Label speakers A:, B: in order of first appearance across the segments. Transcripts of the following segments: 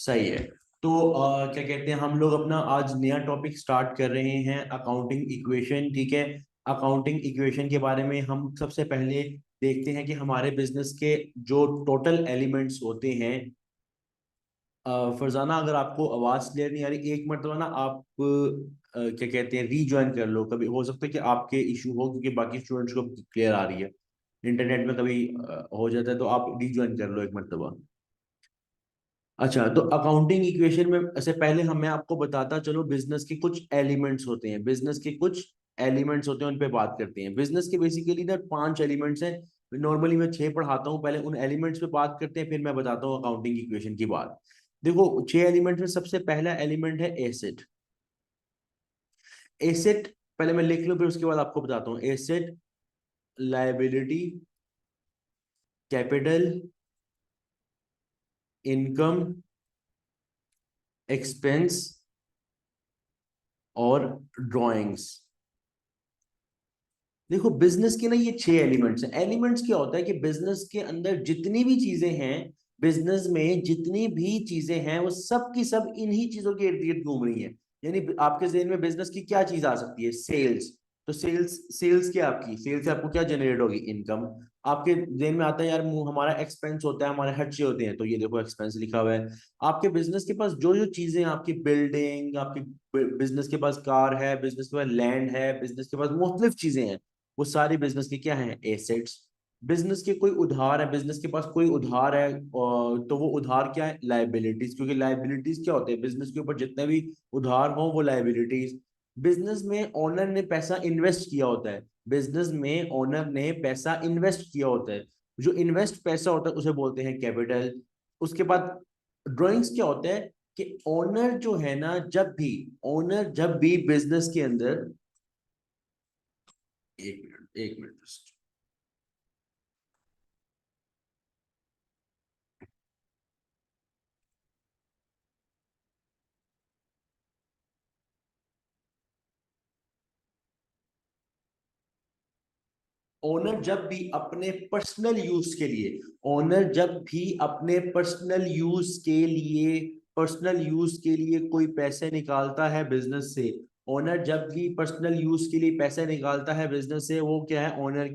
A: सही है। तो क्या कहते हैं, हम लोग अपना आज नया टॉपिक स्टार्ट कर रहे हैं, अकाउंटिंग इक्वेशन। ठीक है। अकाउंटिंग इक्वेशन के बारे में हम सबसे पहले देखते हैं कि हमारे बिजनेस के जो टोटल एलिमेंट्स होते हैं। फरजाना, अगर आपको आवाज क्लियर नहीं आ रही, एक मरतबा ना आप क्या कहते हैं रीज्वाइन कर लो। कभी हो सकता है कि आपके इशू हो, क्योंकि बाकी स्टूडेंट्स को क्लियर आ रही है। इंटरनेट में कभी हो जाता है, तो आप रीज्वाइन कर लो एक मरतबा। अच्छा, तो अकाउंटिंग इक्वेशन में से पहले मैं आपको बताता चलो, बिजनेस के कुछ एलिमेंट्स होते हैं, बिजनेस के कुछ एलिमेंट्स होते हैं, उन पे बात करते हैं। बिजनेस के बेसिकली ना 5 एलिमेंट्स हैं। नॉर्मली मैं 6 पढ़ाता हूँ, पहले उन एलिमेंट्स पे बात करते हैं, फिर मैं बताता हूँ अकाउंटिंग इक्वेशन की बात। देखो, 6 एलिमेंट्स में सबसे पहला एलिमेंट है एसेट। एसेट पहले मैं लिख लूं, फिर उसके बाद आपको बताता हूँ। Asset, liability, capital, income, expense और ड्राइंग्स। देखो, बिजनेस के ना ये 6 एलिमेंट्स हैं। एलिमेंट्स क्या होता है कि बिजनेस के अंदर जितनी भी चीजें हैं, बिजनेस में जितनी भी चीजें हैं, वो सब की सब इन्हीं चीजों के इर्द गिर्द घूम रही हैं। यानी आपके जहन में बिजनेस की क्या चीज आ सकती है? सेल्स। तो सेल्स, सेल्स क्या आपकी, सेल्स से आपको क्या जनरेट होगी? इनकम। आपके जहन में आता है यार हमारा एक्सपेंस होता है, हमारे खर्चे होते हैं, तो ये देखो एक्सपेंस लिखा हुआ है। आपके बिजनेस के पास जो जो चीजें, आपकी बिल्डिंग, आपकी बिजनेस के पास कार है, बिजनेस के पास लैंड है, बिजनेस के पास मुख्तलिफ चीजें हैं, वो सारी बिजनेस की क्या है? एसेट्स। बिजनेस के कोई उधार है, बिजनेस के पास कोई उधार है, तो वो उधार क्या है? लाइबिलिटीज। क्योंकि लाइबिलिटीज क्या होते हैं? बिजनेस के ऊपर जितने भी उधार हो वो लाइबिलिटीज। बिजनेस में ओनर ने पैसा इन्वेस्ट किया होता है, बिजनेस में ओनर ने पैसा इन्वेस्ट किया होता है, जो इन्वेस्ट पैसा होता है उसे बोलते हैं कैपिटल। उसके बाद ड्राइंग्स क्या होता है कि ओनर जो है ना, जब भी बिजनेस के अंदर, एक मिनट एक मिनट, ओनर जब भी अपने पर्सनल यूज के लिए ओनर जब भी अपने पर्सनल यूज के लिए कोई पैसे निकालता है बिजनेस से, ओनर जब भी पर्सनल यूज के लिए पैसे निकालता है बिजनेस से, वो क्या है? ओनर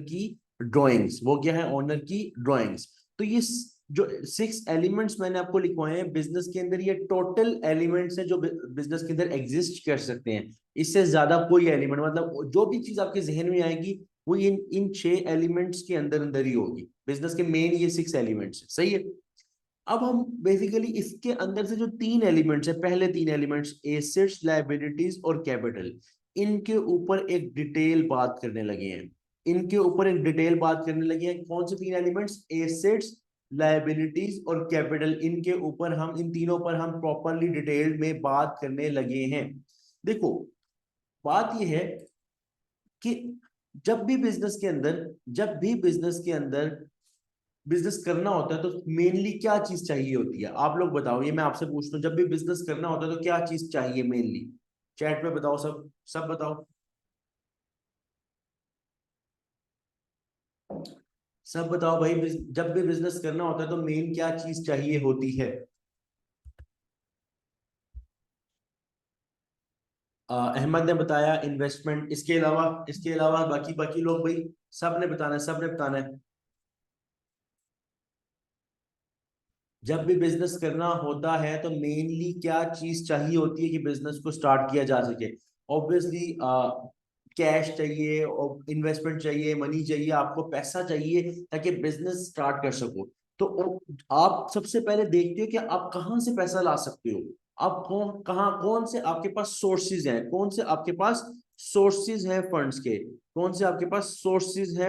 A: की ड्राइंग्स। वो क्या है? ओनर की ड्राइंग्स। तो ये जो 6 एलिमेंट्स मैंने आपको लिखवाए हैं बिजनेस के अंदर, ये टोटल एलिमेंट्स हैं जो बिजनेस के अंदर एग्जिस्ट कर सकते हैं। इससे ज्यादा कोई एलिमेंट, मतलब जो भी चीज आपके जहन में आएगी, वो इन इन 6 एलिमेंट्स के अंदर अंदर ही होगी। बिजनेस के मेन ये 6 एलिमेंट्स है, सही है। अब हम बेसिकली इसके अंदर से जो 3 एलिमेंट्स है, पहले 3 एलिमेंट्स एसेट्स, लायबिलिटीज और कैपिटल, इनके ऊपर एक डिटेल बात करने लगे हैं। कौन से 3 एलिमेंट्स? एसेट्स, लायबिलिटीज और कैपिटल। इनके ऊपर हम, इन तीनों पर हम प्रॉपरली डिटेल में बात करने लगे हैं। देखो, बात यह है कि जब भी बिजनेस के अंदर बिजनेस करना होता है, तो मेनली क्या चीज चाहिए होती है? आप लोग बताओ, ये मैं आपसे पूछता हूँ, जब भी बिजनेस करना होता है तो क्या चीज चाहिए मेनली? चैट में बताओ, सब सब बताओ, सब बताओ भाई। जब भी बिजनेस करना होता है तो मेन क्या चीज चाहिए होती है? अहमद ने बताया इन्वेस्टमेंट। इसके अलावा बाकी बाकी लोग भाई, सब ने बताना है, सब ने बताना है। जब भी बिजनेस करना होता है तो मेनली क्या चीज चाहिए होती है कि बिजनेस को स्टार्ट किया जा सके? ऑब्वियसली कैश चाहिए, और इन्वेस्टमेंट चाहिए, मनी चाहिए, आपको पैसा चाहिए ताकि बिजनेस स्टार्ट कर सको। तो आप सबसे पहले देखते हो कि आप कहाँ से पैसा ला सकते हो। आप कौन से आपके पास सोर्सेज हैं, कौन से आपके पास सोर्सेज हैं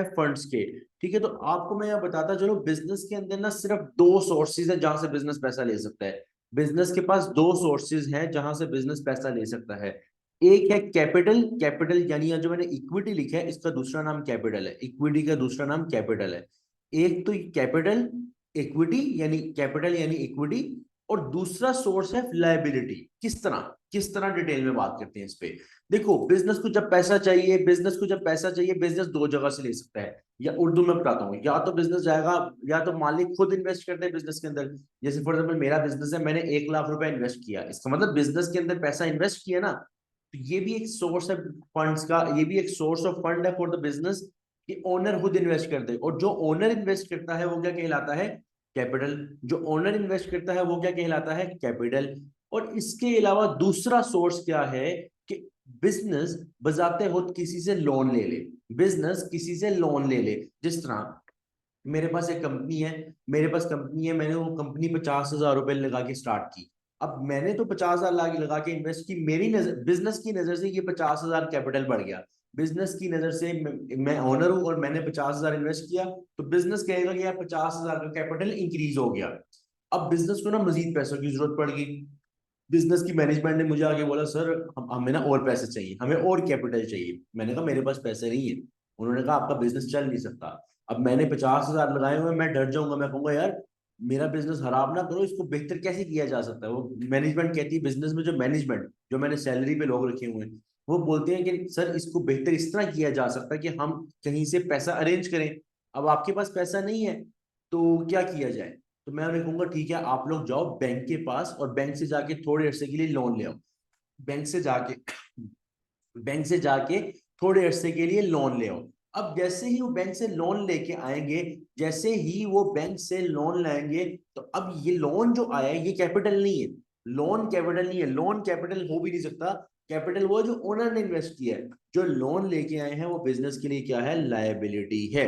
A: फंड्स के। ठीक है, तो आपको मैं यहाँ बताता चलो, बिजनेस के अंदर ना सिर्फ 2 सोर्सेज है जहां से बिजनेस पैसा ले सकता है। बिजनेस के पास 2 सोर्सेज हैं जहां से बिजनेस पैसा ले सकता है। एक है कैपिटल। कैपिटल यानी जो मैंने इक्विटी लिखा है, इसका दूसरा नाम कैपिटल है। इक्विटी का दूसरा नाम कैपिटल है। एक तो कैपिटल, इक्विटी यानी कैपिटल यानी इक्विटी। और दूसरा सोर्स है लायबिलिटी। किस तरह डिटेल में बात करते हैं इस पे। देखो, बिजनेस को जब पैसा चाहिए, बिजनेस दो जगह से ले सकता है। या उर्दू में बताता हूँ, या तो बिजनेस जाएगा, या तो मालिक खुद इन्वेस्ट करते हैं बिजनेस के अंदर। जैसे फॉर एग्जाम्पल मेरा बिजनेस है, मैंने 1 लाख रुपए इन्वेस्ट किया, इसका मतलब बिजनेस के अंदर पैसा इन्वेस्ट किया ना, तो ये भी एक सोर्स है फंड्स का, ये भी एक सोर्स ऑफ फंड है फॉर द बिजनेस, कि ओनर खुद इन्वेस्ट करते हैं। और जो ओनर इन्वेस्ट करता है वो क्या कहलाता है? कैपिटल। जो ओनर इन्वेस्ट करता है वो क्या कहलाता है? कैपिटल। और इसके अलावा दूसरा सोर्स क्या है कि बिजनेस बजाते खुद किसी से लोन ले ले। बिजनेस किसी से लोन ले ले। जिस तरह मेरे पास एक कंपनी है, मैंने वो कंपनी 50,000 रुपए लगा के स्टार्ट की। अब मैंने तो 50,000 लगा के इन्वेस्ट की, मेरी नजर, बिजनेस की नजर से ये 50,000 कैपिटल बढ़ गया। बिजनेस की नजर से मैं ओनर हूं और मैंने 50,000 इन्वेस्ट किया, तो बिजनेस कहेगा कि यार 50,000 का कैपिटल इंक्रीज हो गया। अब बिजनेस को ना मजीद पैसों की जरूरत पड़ गई। बिजनेस की मैनेजमेंट ने मुझे आगे बोला, सर हमें ना और पैसे चाहिए, हमें और कैपिटल चाहिए। मैंने कहा मेरे पास पैसे नहीं है। उन्होंने कहा आपका बिजनेस चल नहीं सकता। अब मैंने 50,000 लगाए हुए, मैं डर जाऊंगा, मैं कहूंगा यार मेरा बिजनेस खराब ना करो, इसको बेहतर कैसे किया जा सकता है। वो मैनेजमेंट कहती है, बिजनेस में जो मैनेजमेंट, जो मैंने सैलरी पे लोग रखे हुए हैं, वो बोलते हैं कि सर इसको बेहतर इस तरह किया जा सकता है कि हम कहीं से पैसा अरेंज करें। अब आपके पास पैसा नहीं है, तो क्या किया जाए? तो मैं उन्हें कहूंगा ठीक है, आप लोग जाओ बैंक के पास और बैंक से जाके थोड़े अरसे के लिए लोन ले आओ। बैंक से जाके बैंक से जाके थोड़े अरसे के लिए लोन ले आओ। अब जैसे ही वो बैंक से लोन लेके आएंगे, जैसे ही वो बैंक से लोन लाएंगे, तो अब ये लोन जो आया है ये कैपिटल नहीं है। लोन कैपिटल नहीं है, लोन कैपिटल हो भी नहीं सकता। कैपिटल वो जो ओनर ने इन्वेस्ट किया है। जो लोन लेके आए हैं वो बिजनेस के लिए क्या है? लायबिलिटी है।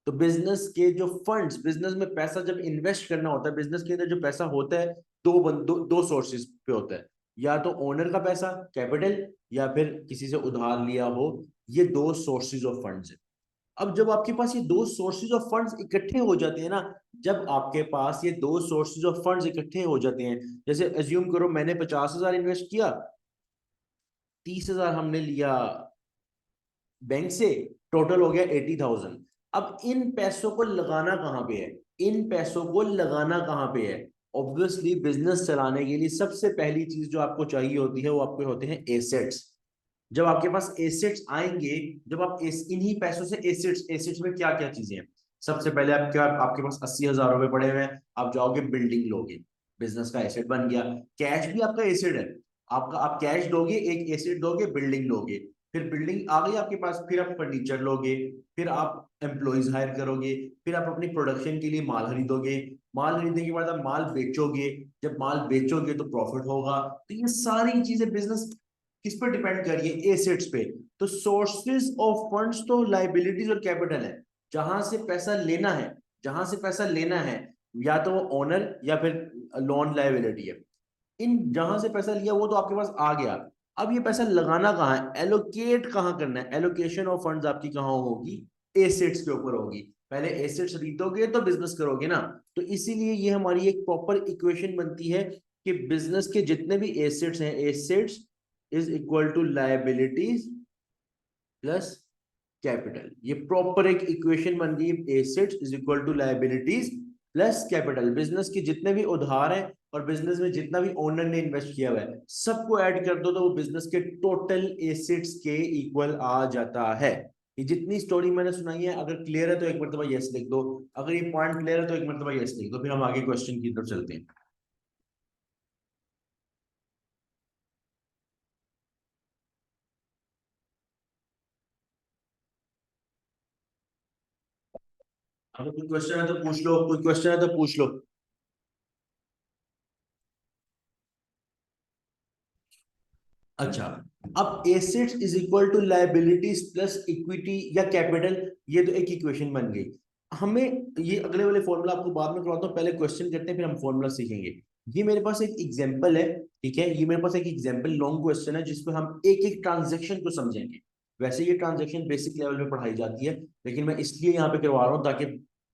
A: तो बिजनेस के जो फंड्स, बिजनेस में पैसा जब इन्वेस्ट करना होता है, बिजनेस के अंदर जो पैसा होता है, दो सोर्सेज पे होता है। या तो ओनर का पैसा कैपिटल, या फिर किसी से उधार लिया हो। ये दो सोर्सेज ऑफ फंड्स है। अब जब आपके पास ये दो सोर्सेज ऑफ फंड्स इकट्ठे हो जाते हैं ना, जब आपके पास ये दो सोर्सेज ऑफ फंड्स इकट्ठे हो जाते हैं, जैसे एज्यूम करो मैंने 50,000 इन्वेस्ट किया, 30,000 हमने लिया बैंक से, टोटल हो गया 80,000। अब इन पैसों को लगाना कहाँ पे है? इन पैसों को लगाना कहाँ पे है? ऑब्वियसली बिजनेस चलाने के लिए सबसे पहली चीज जो आपको चाहिए होती है वो आपके होते हैं एसेट्स। जब आपके पास एसेट्स आएंगे, जब आप इन्हीं पैसों से एसेट्स, एसेट्स में क्या क्या चीजें हैं? सबसे पहले आपके पास 80,000 रुपए पड़े हुए हैं, आप जाओगे बिल्डिंग लोगे, बिजनेस का एसेट बन गया। कैश भी आपका एसेट है, आपका, आप कैश दोगे, एक एसेट दोगे, बिल्डिंग लोगे। फिर बिल्डिंग आ गई आपके पास, फिर आप फर्नीचर लोगे, फिर आप एम्प्लॉयज हायर करोगे, फिर आप अपनी प्रोडक्शन के लिए माल खरीदोगे, माल खरीदने के बाद आप माल बेचोगे, जब माल बेचोगे तो प्रॉफिट होगा। तो ये सारी चीजें बिजनेस किस पर डिपेंड कर रही है? एसेट्स पे। तो सोर्सेज ऑफ फंड्स तो लाइबिलिटीज और कैपिटल है। जहां से पैसा लेना है, जहां से पैसा लेना है, या तो वो ओनर या फिर लोन लाइबिलिटी है। इन जहां से पैसा लिया वो तो आपके पास आ गया। अब ये पैसा लगाना कहाँ है? एलोकेट कहाँ करना है? एलोकेशन ऑफ फंड्स आपकी कहाँ होगी? एसेट्स के ऊपर होगी। पहले एसेट्स खरीदोगे तो बिजनेस करोगे ना। तो इसीलिए ये हमारी एक प्रॉपर इक्वेशन बनती है कि बिजनेस के जितने भी एसेट्स हैं, assets is equal to liabilities plus capital. ये प्रॉपर एक इक्वेशन बन गई, assets is equal to liabilities plus capital. Business के जितने भी उधार हैं और बिजनेस में जितना भी ओनर ने इन्वेस्ट किया हुआ है, सबको ऐड कर दो तो वो बिजनेस के टोटल एसेट्स के इक्वल आ जाता है। ये जितनी स्टोरी मैंने सुनाई है, अगर क्लियर है तो एक मरतबा यस लिख दो, अगर ये पॉइंट क्लियर है तो एक मरतबा यस लिख दो, फिर हम आगे क्वेश्चन की तरफ चलते हैं। अगर कोई क्वेश्चन है तो पूछ लो, कोई क्वेश्चन है तो पूछ लो। अच्छा, अब assets is equal to liabilities plus equity या कैपिटल, ये तो एक इक्वेशन बन गई। हमें ये अगले वाले फॉर्मूला आपको बाद में करवाता हूँ, पहले क्वेश्चन करते हैं फिर हम फॉर्मूला सीखेंगे। ये मेरे पास एक एग्जांपल है, ठीक है, ये मेरे पास एक एग्जांपल लॉन्ग क्वेश्चन है जिसपे हम एक एक ट्रांजेक्शन को समझेंगे। वैसे ये ट्रांजेक्शन बेसिक लेवल पे पढ़ाई जाती है, लेकिन मैं इसलिए यहाँ पे करवा रहा हूँ ताकि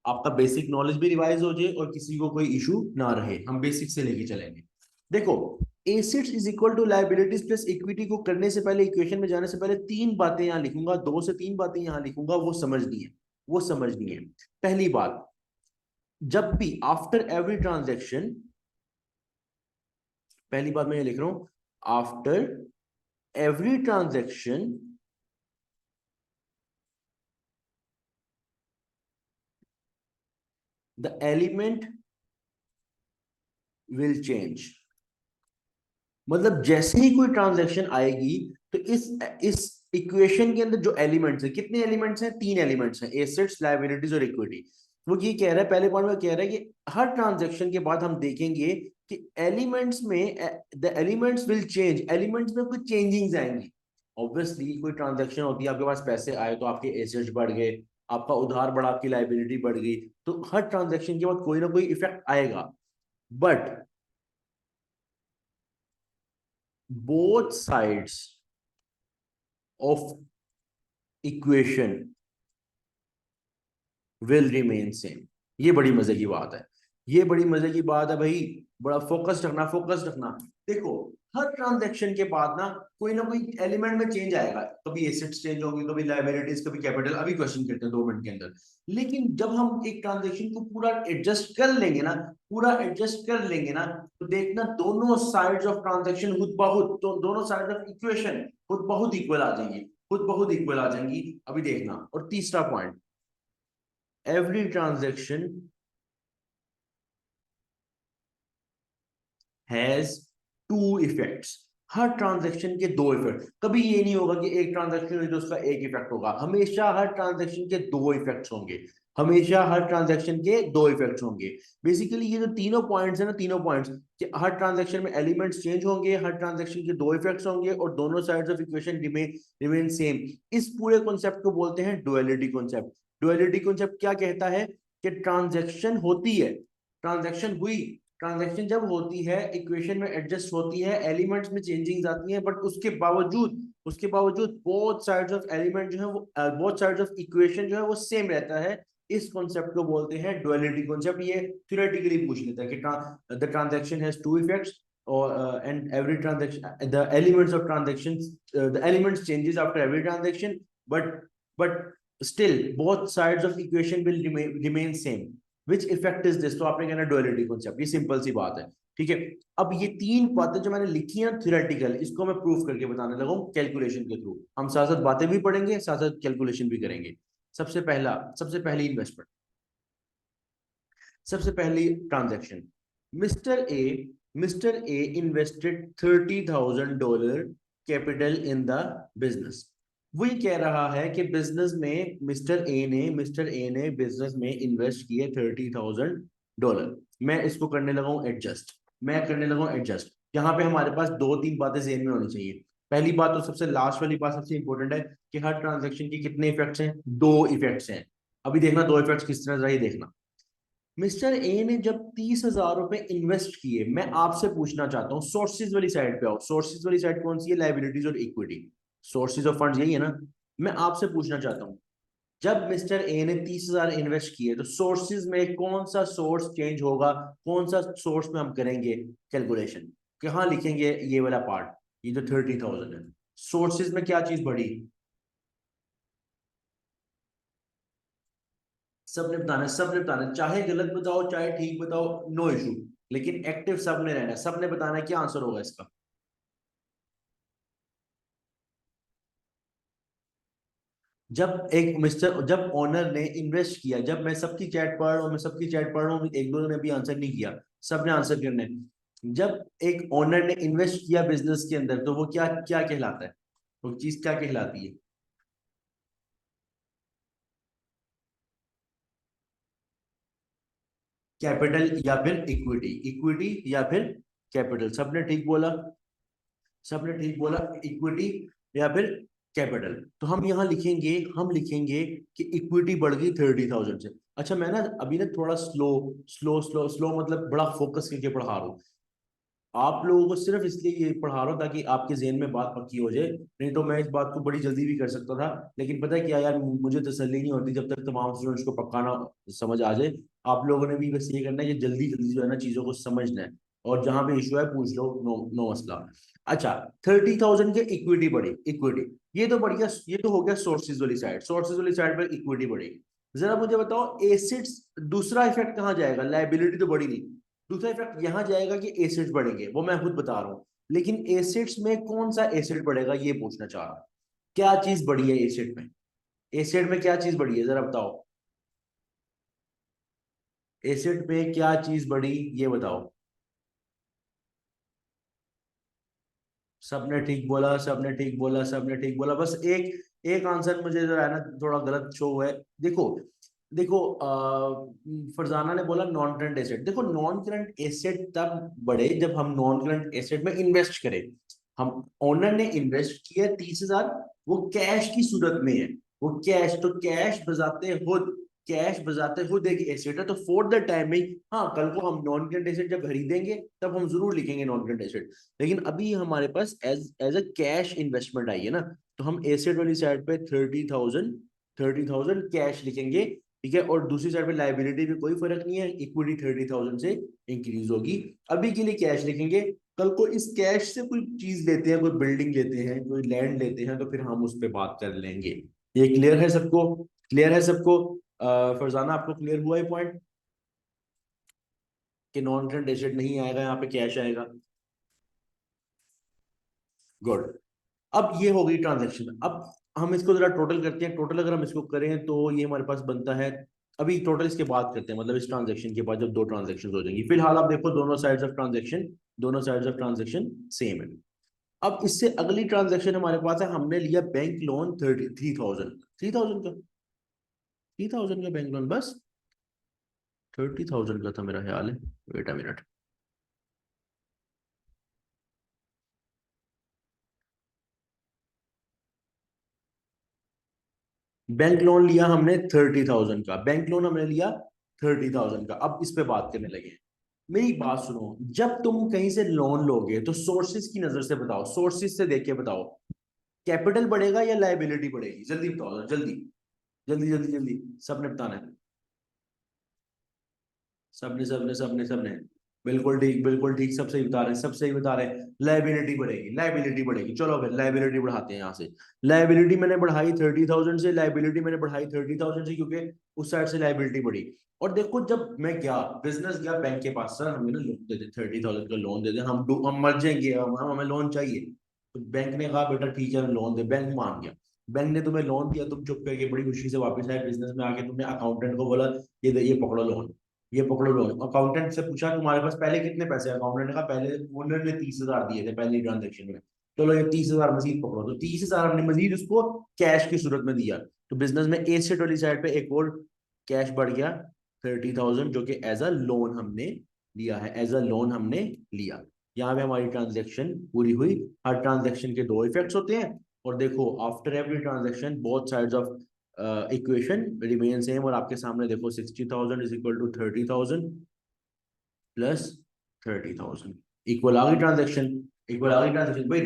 A: आपका बेसिक नॉलेज भी रिवाइज हो जाए और किसी को कोई इशू ना रहे। हम बेसिक से लेके चलेंगे। देखो, assets is equal to liabilities plus equity को करने से पहले, इक्वेशन में जाने से पहले तीन बातें यहां लिखूंगा, दो से तीन बातें यहां लिखूंगा, वो समझनी है। वो समझनी है। पहली बात, जब भी आफ्टर एवरी ट्रांजेक्शन, पहली बात मैं ये लिख रहा हूं, after every transaction the element will change. मतलब जैसे ही कोई ट्रांजैक्शन आएगी तो इस इक्वेशन के अंदर जो एलिमेंट्स है, कितने एलिमेंट्स हैं, 3 एलिमेंट्स हैं, एसेट्स, लायबिलिटीज और इक्विटी। वो ये कह रहा है, पहले पॉइंट में कह रहा है कि हर ट्रांजैक्शन के बाद हम देखेंगे कि एलिमेंट्स में the elements will change, elements में कुछ चेंजिंग्स आएंगी। ऑब्वियसली कोई ट्रांजैक्शन होती है, आपके पास पैसे आए तो आपके एसेट्स बढ़ गए, आपका उधार बढ़ा, आपकी लायबिलिटी बढ़ गई, तो हर ट्रांजैक्शन के बाद कोई ना कोई इफेक्ट आएगा। But both sides of equation will remain same। ये बड़ी मजे की बात है, ये बड़ी मजे की बात है भाई, बड़ा फोकस रखना, फोकस रखना। देखो हर ट्रांजैक्शन के बाद ना कोई एलिमेंट में चेंज आएगा, कभी एसेट्स चेंज होंगे, कभी लायबिलिटीज, कभी कैपिटल। अभी क्वेश्चन करते हैं 2 मिनट के अंदर। लेकिन जब हम एक ट्रांजैक्शन को पूरा एडजस्ट कर लेंगे ना, पूरा एडजस्ट कर लेंगे ना, तो देखना दोनों साइड्स ऑफ ट्रांजैक्शन खुद बहुत, तो दोनों साइड ऑफ इक्वेशन खुद बहुत इक्वल आ जाएंगी, खुद बहुत इक्वल आ जाएंगी। अभी देखना। और तीसरा point, every transaction has two effects। Her transaction के 2 इफेक्ट। कभी ये नहीं होगा कि एक ट्रांजैक्शन हुई तो उसका एक इफेक्ट होगा, हमेशा हर ट्रांजैक्शन के 2 इफेक्ट्स होंगे, हमेशा हर ट्रांजैक्शन के 2 इफेक्ट्स होंगे। बेसिकली ये जो तीनों पॉइंट्स है ना, तीनों पॉइंट्स कि हर ट्रांजैक्शन में एलिमेंट्स चेंज होंगे, हर ट्रांजैक्शन के 2 इफेक्ट्स होंगे और दोनों sides of equation remain same. इस पूरे कॉन्सेप्ट को बोलते हैं डुअलिटी कॉन्सेप्ट। डुअलिटी कॉन्सेप्ट क्या कहता है कि ट्रांजैक्शन होती है, ट्रांजैक्शन हुई, ट्रांजैक्शन जब होती है, इक्वेशन में एडजस्ट होती है, एलिमेंट्स में चेंजिंग्स आती हैं, बट उसके बावजूद बोथ साइड्स ऑफ एलिमेंट जो है वो, बोथ साइड्स ऑफ इक्वेशन जो है वो सेम रहता है। इस कॉन्सेप्ट को बोलते हैं डुअलिटी कॉन्सेप्ट। ये थ्योरेटिकली पूछ लेता है कि द ट्रांजैक्शन हैज 2 इफेक्ट्स और and every transaction the elements of transactions, the elements changes after every transaction, but still both sides of equation will remain same. Which effect is this? तो आपने कहना duality concept. ये simple सी बात है, ठीक है। अब ये 3 बातें जो मैंने लिखी हैं थ्योरेटिकल, इसको मैं प्रूफ करके बताने लगा हूं कैलकुलेशन के थ्रू। हम साथ साथ बातें भी पढ़ेंगे, साथ साथ कैलकुलेशन भी करेंगे। सबसे पहली इन्वेस्टमेंट, सबसे पहली transaction, mister A mister A invested $30,000 capital in the business. वही कह रहा है कि बिजनेस में मिस्टर ए ने बिजनेस में इन्वेस्ट किए $30,000। मैं इसको करने लगा हूं एडजस्ट, मैं करने लगा हूं एडजस्ट। यहाँ पे हमारे पास 2-3 बातें ज़हन में होनी चाहिए। पहली बात तो सबसे लास्ट वाली बात सबसे इंपॉर्टेंट है कि हर ट्रांजैक्शन के कितने इफेक्ट्स हैं, 2 इफेक्ट्स हैं। अभी देखना 2 इफेक्ट्स किस तरह, जरा ये देखना। मिस्टर ए ने जब 30,000 रुपए इन्वेस्ट किए, मैं आपसे पूछना चाहता हूँ, सोर्सेज वाली साइड पे आओ। सोर्सेज वाली साइड कौन सी है? लाइबिलिटीज और इक्विटी। सोर्सेज ऑफ फंड्स यही है ना। मैं आपसे पूछना चाहता हूँ, जब मिस्टर ए ने 30,000 इन्वेस्ट किए तो सोर्सेज में कौन सा सोर्स चेंज होगा, कौन सा सोर्स में हम करेंगे कैलकुलेशन, कहाँ लिखेंगे ये वाला पार्ट, ये जो 30,000 है, सोर्सेज में क्या चीज बढ़ी? सबने बताना है, चाहे गलत बताओ चाहे ठीक बताओ, नो इशू, लेकिन एक्टिव सबने रहना है, सबने बताना है क्या आंसर होगा इसका। जब ओनर ने इन्वेस्ट किया, जब मैं सबकी चैट पढ़ रहा हूँ, मैं सबकी चैट पढ़ रहा हूँ, एक दो ने अभी आंसर नहीं किया, सबने आंसर करना है। जब एक ओनर ने इन्वेस्ट किया बिजनेस के अंदर तो वो क्या क्या कहलाता है, वो चीज क्या कहलाती है? कैपिटल या फिर इक्विटी, इक्विटी या फिर कैपिटल। सबने ठीक बोला, सबने ठीक बोला, इक्विटी या फिर कैपिटल। तो हम लिखेंगे कि इक्विटी बढ़ गई 30,000 से। अच्छा मैं ना अभी ना थोड़ा स्लो स्लो स्लो स्लो मतलब बड़ा फोकस करके पढ़ा रहा हूँ, आप लोगों को सिर्फ इसलिए ये पढ़ा रहा हूँ ताकि आपके जहन में बात पक्की हो जाए। नहीं तो मैं इस बात को बड़ी जल्दी भी कर सकता था, लेकिन पता है क्या यार, मुझे तसल्ली नहीं होती जब तक तमाम स्टूडेंट्स को पक्का ना समझ आ जाए। आप लोगों ने भी बस ये करना है कि जल्दी जल्दी जो है ना चीजों को समझना है, और जहां पे इशू है पूछ लो, नो नो मसला। अच्छा, 30,000 के इक्विटी बढ़ी, इक्विटी, ये तो बढ़िया, ये तो हो गया सोर्सेज वाली साइड, सोर्सेज वाली साइड पर इक्विटी बढ़ी। जरा मुझे बताओ एसेट्स, दूसरा इफेक्ट कहाँ जाएगा? लाइबिलिटी तो बढ़ी नहीं, दूसरा इफेक्ट यहाँ जाएगा कि एसिड्स बढ़ेंगे, वो मैं खुद बता रहा हूँ, लेकिन एसिड्स में कौन सा एसिड बढ़ेगा ये पूछना चाह रहा हूँ। क्या चीज बढ़ी है एसिड में? एसिड में क्या चीज बढ़ी है जरा बताओ। एसिड में क्या चीज बढ़ी ये बताओ। सबने ठीक बोला, सबने ठीक बोला, सबने ठीक बोला, बस एक एक आंसर मुझे जो है ना थोड़ा गलत शो हुआ है। देखो, देखो फरजाना ने बोला नॉन करंट एसेट। देखो नॉन करंट एसेट तब बढ़े जब हम नॉन करंट एसेट में इन्वेस्ट करें। हम ओनर ने इन्वेस्ट किया 30,000, वो कैश की सूरत में है। वो कैश, तो कैश बजाते खुद एक एसेट है, तो फॉर द टाइमिंग, हाँ कल को हम नॉन करंट एसेट जब खरीदेंगे तब हम जरूर लिखेंगे नॉन करंट एसेट। लेकिन अभी हमारे पास as as a cash investment आई है ना, तो हम एसेट वाली साइड पे 30,000 कैश लिखेंगे। ठीक है, और दूसरी साइड पे लाइबिलिटी में कोई फर्क नहीं है, इक्विटी 30,000 से इंक्रीज होगी। अभी के लिए कैश लिखेंगे, कल को इस कैश से कोई चीज लेते हैं, कोई बिल्डिंग लेते हैं, कोई लैंड लेते हैं, तो फिर हम उस पर बात कर लेंगे। ये क्लियर है सबको? क्लियर है सबको? फरजाना आपको क्लियर हुआ है पॉइंट कि नॉन करंट एसेट नहीं आएगा, यहाँ पे कैश आएगा? गुड। अब ये हो गई ट्रांजेक्शन। अब हम इसको जरा टोटल करते हैं। टोटल अगर हम इसको करें तो ये हमारे पास बनता है, अभी टोटल इसके बाद करते हैं, मतलब इस ट्रांजेक्शन के बाद जब दो ट्रांजेक्शन हो जाएंगी। फिलहाल आप देखो दोनों साइड्स ऑफ ट्रांजेक्शन सेम है। अब इससे अगली ट्रांजेक्शन हमारे पास है, हमने लिया बैंक लोन 33,000, 3,000 का, 3,000 का बैंक लोन बस। 30,000 का था मेरा ख्याल है, wait a minute. Bank loan लिया हमने 30,000 का, बैंक लोन हमने लिया 30,000 का। अब इस पे बात करने लगे। मेरी बात सुनो, जब तुम कहीं से लोन लोगे तो सोर्सेज की नजर से बताओ, सोर्सेज से देख के बताओ, कैपिटल बढ़ेगा या लाइबिलिटी बढ़ेगी? जल्दी बताओ, जल्दी जल्दी जल्दी जल्दी, सबने बताना है। सबने सबने सबने सबने बिल्कुल ठीक, बिल्कुल ठीक, सब सही बता रहे हैं, सब सही बता रहे हैं। लाइबिलिटी बढ़ेगी, लाइबिलिटी बढ़ेगी। चलो फिर लाइबिलिटी बढ़ाते हैं यहाँ से। लाइबिलिटी मैंने बढ़ाई 30,000 से, लाइबिलिटी मैंने बढ़ाई 30,000 से, क्योंकि उस साइड से लाइबिलिटी बढ़ी। और देखो जब मैं गया, बिजनेस गया बैंक के पास, सर हमें ना लोन दे दे, 30,000 का लोन दे दे, हम मर जाएंगे, हमें लोन चाहिए। तो बैंक ने कहा बेटा ठीक है लोन दे, बैंक मान गया। बैंक ने तुम्हें लोन दिया, तुम चुप करके बड़ी खुशी से वापस आए बिजनेस में आके, तुमने अकाउंटेंट को बोला ये पकड़ो लोन, ये पकड़ो लोन। अकाउंटेंट से पूछा तुम्हारे पास पहले कितने पैसे? अकाउंटेंट ने कहा पहले ओनर ने 30,000 दिए थे पहली ट्रांजेक्शन में, चलो ये 30,000 मजीद पकड़ो। तो 30,000 हमने मजीद उसको कैश की सूरत में दिया। तो बिजनेस में एसेट वाली साइड पे एक और कैश बढ़ गया, 30,000, जो कि एज अ लोन हमने लिया है, एज अ लोन हमने लिया। यहाँ पे हमारी ट्रांजेक्शन पूरी हुई। हर ट्रांजेक्शन के दो इफेक्ट्स होते हैं, और देखो after every transaction both sides of equation remain same. और आपके सामने देखो 60,000 is equal to 30,000 plus 30,000, equal आ गई ट्रांजेक्शन। इक्वल आ गई ट्रांजेक्शन भाई।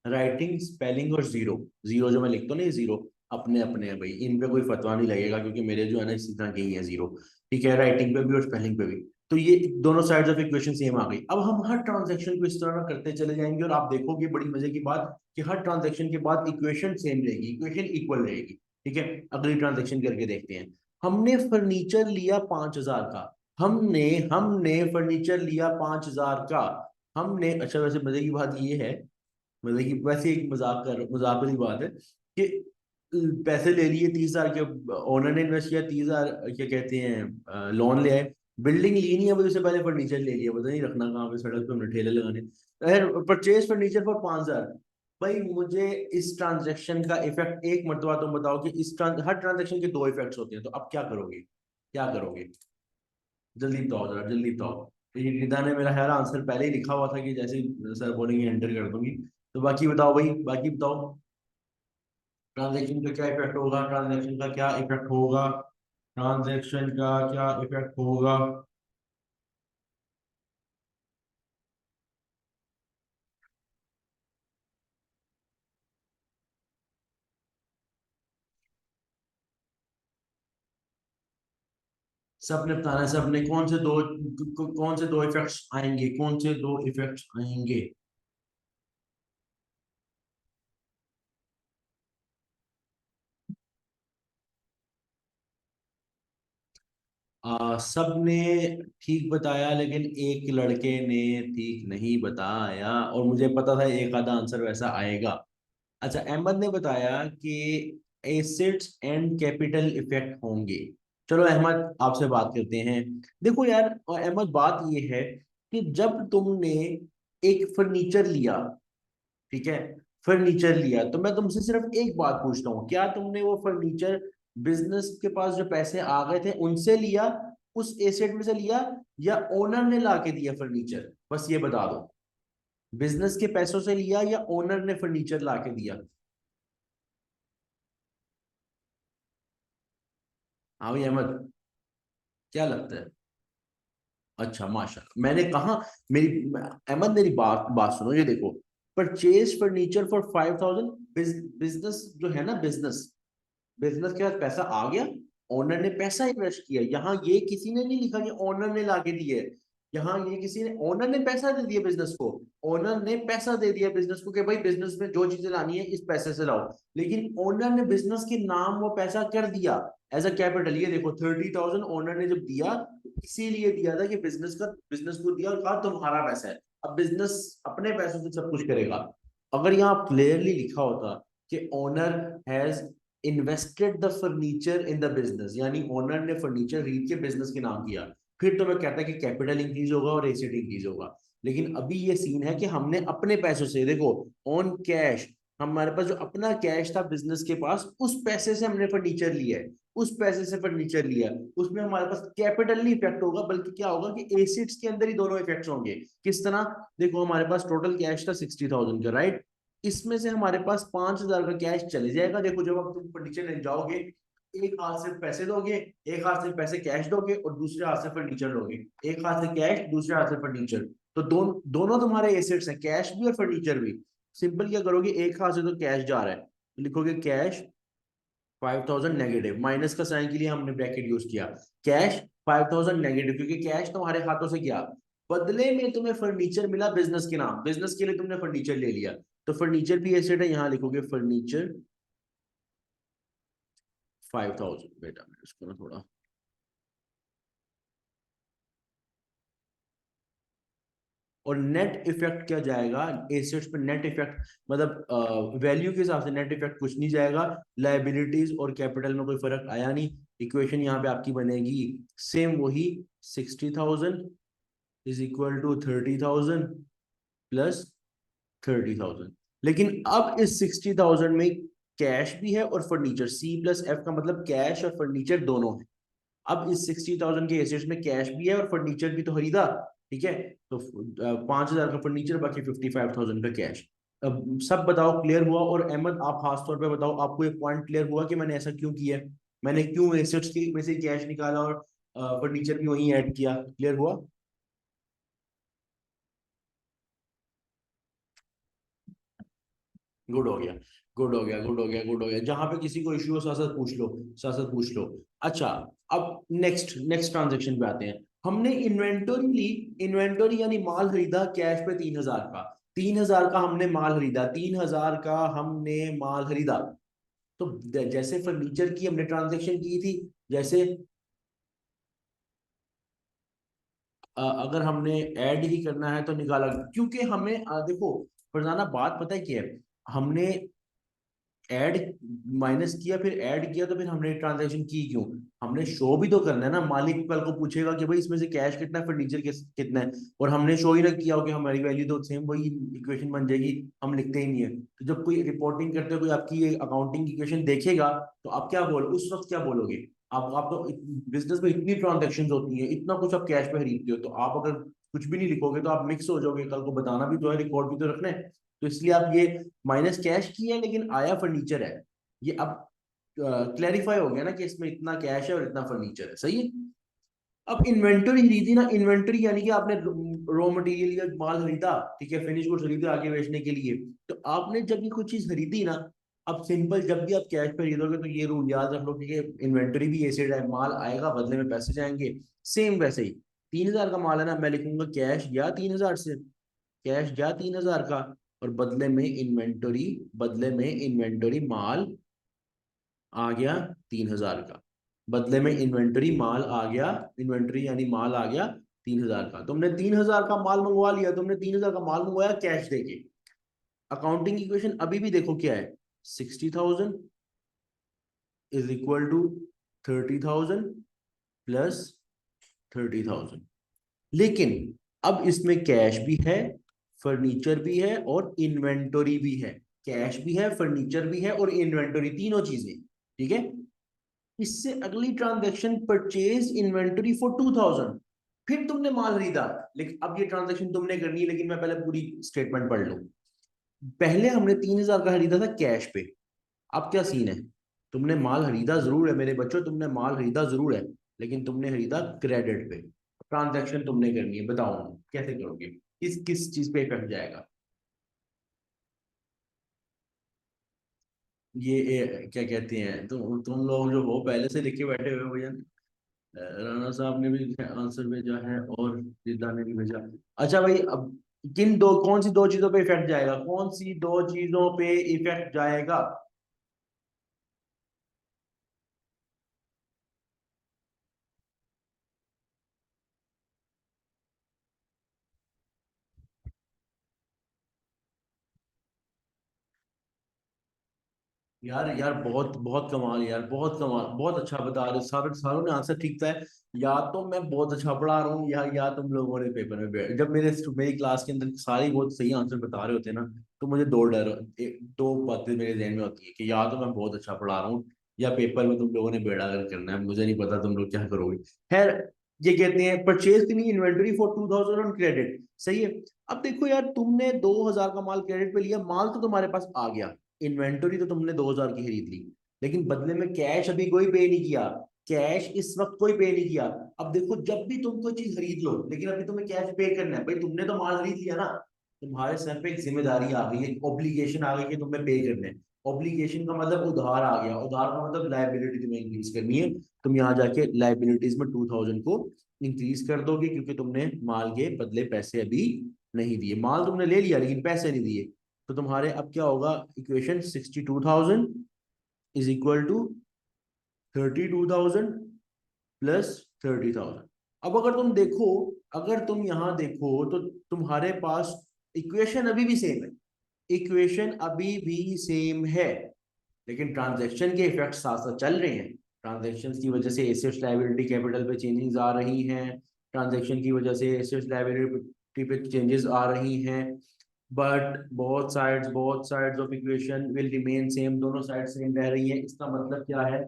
A: राइटिंग स्पेलिंग और जीरो, जीरो जो मैं लिखता हूँ ना, ये जीरो अपने अपने हैं भाई, इन पे कोई फतवा नहीं लगेगा, क्योंकि मेरे जो है ना इसी तरह के ही है जीरो। ठीक है, राइटिंग पे भी और स्पेलिंग पे भी। तो ये दोनों साइड्स ऑफ इक्वेशन सेम आ गई। अब हम हर ट्रांजेक्शन को इस तरह करते चले जाएंगे, और आप देखोगे बड़ी मजे की बात कि हर ट्रांजेक्शन के बाद इक्वेशन सेम रहेगी, इक्वेशन इक्वल रहेगी। ठीक है, अगली ट्रांजेक्शन करके देखते हैं। हमने फर्नीचर लिया 5,000 का, हमने हमने फर्नीचर लिया 5,000 का। हमने, अच्छा वैसे मजे की बात ये है, मतलब कि वैसे एक मजाक वाली बात है कि पैसे ले लिए 30,000 के, ओनर ने इन्वेस्ट किया 30,000, क्या कहते हैं लोन ले आए। बिल्डिंग ली नहीं है भाई, उससे पहले फर्नीचर ले लिया, पता नहीं रखना कहाँ पे, सड़क पे हमने ठेले लगाने। Purchase furniture for 5,000। भाई मुझे इस ट्रांजेक्शन का इफेक्ट एक मरतबा तुम बताओ कि हर ट्रांजेक्शन के दो इफेक्ट्स होते हैं, तो अब क्या करोगे, क्या करोगे? जल्दी बताओ जरा, जल्दी बताओ। ये निदा ने मेरा ख्याल आंसर पहले ही लिखा हुआ था कि जैसे ही सर बोलेंगे एंटर कर दूंगी। तो बाकी बताओ भाई, बाकी बताओ। ट्रांजैक्शन का क्या इफेक्ट होगा, ट्रांजैक्शन का क्या इफेक्ट होगा, ट्रांजैक्शन का क्या इफेक्ट होगा? सबने बताना है, सबने कौन से दो इफेक्ट्स आएंगे, कौन से दो इफेक्ट्स आएंगे? सबने ठीक बताया, लेकिन एक लड़के ने ठीक नहीं बताया, और मुझे पता था एक आधा आंसर वैसा आएगा। अच्छा, अहमद ने बताया कि एसिड्स एंड कैपिटल इफेक्ट होंगे। चलो अहमद, आपसे बात करते हैं। देखो यार और अहमद, बात ये है कि जब तुमने एक फर्नीचर लिया, ठीक है, फर्नीचर लिया, तो मैं तुमसे सिर्फ एक बात पूछता हूँ, क्या तुमने वो फर्नीचर बिजनेस के पास जो पैसे आ गए थे उनसे लिया, उस एसेट में से लिया, या ओनर ने ला के दिया फर्नीचर? बस ये बता दो, बिजनेस के पैसों से लिया या ओनर ने फर्नीचर ला के दिया? हाँ भाई अहमद, क्या लगता है? अच्छा माशाल्लाह, मैंने कहा, मेरी अहमद मेरी बात बात सुनो, ये देखो, परचेज फर्नीचर फॉर 5,000, बिजनेस जो है ना, बिजनेस, बिजनेस के पास पैसा आ गया, ओनर ने पैसा इन्वेस्ट किया, यहाँ ये किसी ने नहीं लिखा कि ओनर ने लाके दिए, यहाँ ये किसी ने, ओनर ने पैसा दे दिया बिजनेस को, ओनर ने पैसा दे दिया बिजनेस को कि भाई बिजनेस में जो चीजें लानी है इस पैसे से लाओ, लेकिन ओनर ने बिजनेस के नाम वो पैसा कर दिया एज अ कैपिटल। ये देखो 30,000 ओनर ने जब दिया, इसीलिए दिया था कि बिजनेस को दिया और कहा तुम्हारा पैसा है, अब बिजनेस अपने पैसों से सब कुछ करेगा। अगर यहाँ क्लियरली लिखा होता कि owner has invested the furniture in the business, यानी ओनर ने फर्नीचर खरीद के बिजनेस के नाम किया, फिर तो मैं कहता कि कैपिटल इंक्रीज होगा और एसेट इंक्रीज होगा। लेकिन अभी ये सीन है कि हमने अपने पैसों से, देखो, ऑन कैश, हमारे पास जो अपना कैश था बिजनेस के पास, उस पैसे से हमने फर्नीचर लिया है, उस पैसे से फर्नीचर लिया, उसमें हमारे पास कैपिटल नहीं इफेक्ट होगा, बल्कि क्या होगा कि एसिड्स के अंदर ही दोनों इफेक्ट्स होंगे। किस तरह? देखो, हमारे पास टोटल कैश था 60,000 का, राइट? इसमें से हमारे पास 5,000 का कैश चले जाएगा। देखो, जब अब तुम फर्नीचर ले जाओगे, एक हाथ से पैसे दोगे, एक हाथ से पैसे कैश दोगे और दूसरे हाथ से फर्नीचर दोगे, एक हाथ से कैश, दूसरे हाथ से फर्नीचर, तो दोनों तुम्हारे एसेट्स हैं, कैश भी और फर्नीचर भी। सिंपल क्या करोगे, एक हाथ से तो कैश जा रहा है, तो लिखोगे कैश 5,000 नेगेटिव, माइनस का साइन के लिए हमने ब्रैकेट यूज किया, कैश 5,000 नेगेटिव, क्योंकि कैश तुम्हारे हाथों से गया, बदले में तुम्हें फर्नीचर मिला बिजनेस के नाम, बिजनेस के लिए तुमने फर्नीचर ले लिया, तो फर्नीचर भी एसेट है, यहाँ लिखोगे फर्नीचर 5,000। बेटा मैं इसको ना थोड़ा, और नेट इफेक्ट क्या जाएगा एसेट्स पे? नेट इफेक्ट मतलब वैल्यू के हिसाब से नेट इफेक्ट कुछ नहीं जाएगा, लाइबिलिटीज और कैपिटल में कोई फर्क आया नहीं। इक्वेशन यहाँ पे आपकी बनेगी सेम वही, 60,000 इज इक्वल टू 30,000 प्लस 30,000। लेकिन अब इस 60,000 में कैश भी है और फर्नीचर, सी प्लस एफ का मतलब कैश और फर्नीचर दोनों है। अब इस 60,000 के एसेट्स में कैश भी है और फर्नीचर भी तो खरीदा, ठीक है, तो 5,000 का फर्नीचर, बाकी 55,000 का कैश। अब सब बताओ क्लियर हुआ? और अहमद, आप खास तौर पे बताओ, आपको एक पॉइंट क्लियर हुआ कि मैंने ऐसा क्यों किया है, मैंने क्यों एसेट्स के में से कैश निकाला और फर्नीचर भी वहीं ऐड किया? क्लियर हुआ? गुड हो गया, गुड हो गया, गुड हो गया, गुड हो गया। जहां पे किसी को इश्यू हो, साथ साथ पूछ लो, साथ साथ पूछ लो। अच्छा, अब नेक्स्ट नेक्स्ट ट्रांजेक्शन पे आते हैं। हमने इन्वेंटरी ली, इन्वेंटरी यानी माल खरीदा कैश पे 3,000 का, 3,000 का हमने माल खरीदा, 3,000 का हमने माल खरीदा। तो जैसे फर्नीचर की हमने ट्रांजेक्शन की थी, जैसे अगर हमने ऐड ही करना है तो निकाला, क्योंकि हमें देखो फरजाना, बात पता है क्या है, हमने ऐड माइनस किया फिर ऐड किया, तो फिर हमने ट्रांजैक्शन की क्यों? हमने शो भी तो करना है ना, मालिक कल को पूछेगा कि भाई इसमें से कैश कितना है, फर्नीचर कितना है, और हमने शो ही ना किया हो कि हमारी वैल्यू तो सेम, वही इक्वेशन बन जाएगी, हम लिखते ही नहीं है। तो जब कोई रिपोर्टिंग करते हो, कोई आपकी ये अकाउंटिंग इक्वेशन देखेगा, तो आप क्या बोलो उस वक्त, क्या बोलोगे? आप तो, बिजनेस में इतनी ट्रांजेक्शन होती है, इतना कुछ आप कैश में खरीदते हो, तो आप अगर कुछ भी नहीं लिखोगे तो आप मिक्स हो जाओगे, कल को बताना भी तो है, रिकॉर्ड भी तो रखना है। तो इसलिए आप ये माइनस कैश की है, लेकिन आया फर्नीचर है, ये अब क्लैरिफाई हो गया ना कि इसमें इतना कैश है और इतना फर्नीचर है, सही है। अब इन्वेंटरी खरीदी ना, इन्वेंटरी यानी कि आपने रॉ मटेरियल या माल खरीदा, ठीक है, फिनिश गुड्स खरीदे आगे बेचने के लिए, तो आपने जब ये कुछ चीज खरीदी ना, अब सिंपल, जब भी आप कैश पे खरीदोगे तो ये रूल याद रख लो कि इन्वेंटरी भी एसिड है, माल आएगा बदले में पैसे जाएंगे, सेम वैसे ही 3,000 का माल है ना, मैं लिखूंगा कैश या 3,000 से, कैश या 3,000 का, और बदले में इन्वेंटरी माल आ गया 3,000 का। बदले में इन्वेंटरी माल आ गया, इन्वेंटरी यानी माल आ गया 3,000 का। तुमने 3,000 का माल मंगवा लिया, तुमने 3,000 का माल मंगवाया कैश देके। अकाउंटिंग इक्वेशन अभी भी देखो क्या है, 60,000 इज इक्वल टू 30,000 प्लस 30,000। लेकिन अब इसमें कैश भी है, फर्नीचर भी है और इन्वेंटरी भी है। कैश भी है, फर्नीचर भी है और इन्वेंटरी, तीनों चीजें। ठीक है। इससे अगली ट्रांजैक्शन परचेज इन्वेंटरी फॉर 2,000। फिर तुमने माल खरीदा, लेकिन अब ये ट्रांजैक्शन तुमने करनी है, लेकिन मैं पहले पूरी स्टेटमेंट पढ़ लूं। पहले हमने 3,000 का खरीदा था कैश पे। अब क्या सीन है, तुमने माल खरीदा जरूर है मेरे बच्चों, तुमने माल खरीदा जरूर है, लेकिन तुमने खरीदा क्रेडिट पे। ट्रांजैक्शन तुमने करनी है, बताओ कैसे करोगे, किस किस चीज पे इफेक्ट जाएगा। क्या कहते हैं, तुम लोग जो हो पहले से लिखे बैठे हुए हो भैया। राणा साहब ने भी आंसर भेजा है और रिदा ने भी भेजा। अच्छा भाई, अब कौन सी दो चीजों पे इफेक्ट जाएगा, कौन सी दो चीजों पे इफेक्ट जाएगा। यार यार, बहुत बहुत कमाल यार, बहुत कमाल, बहुत अच्छा बता रहे हो, सारे सारों ने आंसर ठीक था है। या तो मैं बहुत अच्छा पढ़ा रहा हूँ, या तुम लोगों ने पेपर में जब मेरी क्लास के अंदर सारे बहुत सही आंसर बता रहे होते हैं ना, तो मुझे दो बातें मेरे ध्यान में होती है कि या तो मैं बहुत अच्छा पढ़ा रहा हूँ, या पेपर में तुम लोगों ने बेड़ा गर्क करना है, मुझे नहीं पता तुम लोग क्या करोगे। खैर, ये कहते हैं परचेज की इन्वेंटरी फॉर 2,000 ऑन क्रेडिट, सही है। अब देखो यार, तुमने 2,000 का माल क्रेडिट पे लिया, माल तो तुम्हारे पास आ गया, इन्वेंटरी तो तुमने 2,000 की खरीद ली, लेकिन बदले में कैश अभी कोई पे नहीं किया। कैश इस वक्त कोई पे नहीं किया। अब देखो, जब भी तुम कोई चीज खरीद लो, लेकिन अभी तुम्हें कैश पे करना है, भाई तुमने तो माल खरीद लिया ना, तुम्हारे सर पे एक जिम्मेदारी आ गई है, ऑब्लिगेशन आ गई कि तुम्हें पे करना है। ऑब्लिगेशन का मतलब उधार आ गया, उधार का मतलब लायबिलिटी तुम्हें इंक्रीज करनी है। तुम यहाँ जाके लायबिलिटीज में 2,000 को इंक्रीज कर दोगे, क्योंकि तुमने माल के बदले पैसे अभी नहीं दिए। माल तुमने ले लिया लेकिन पैसे नहीं दिए। तो तुम्हारे अब क्या होगा, equation 62,000 is equal to 32,000 plus 30,000। अब अगर तुम देखो, अगर तुम यहां देखो तो तुम्हारे पास इक्वेशन अभी भी सेम है, इक्वेशन अभी भी सेम है, लेकिन ट्रांजैक्शन के इफेक्ट साथ साथ चल रहे हैं। ट्रांजैक्शन की वजह से एसेट्स लायबिलिटी कैपिटल पे चेंजेस आ रही हैं, ट्रांजैक्शन की वजह से एसेट्स लायबिलिटी पे चेंजेस आ रही हैं, but both sides of equation will remain same, दोनों साइड सेम रह रही है। इसका मतलब क्या है,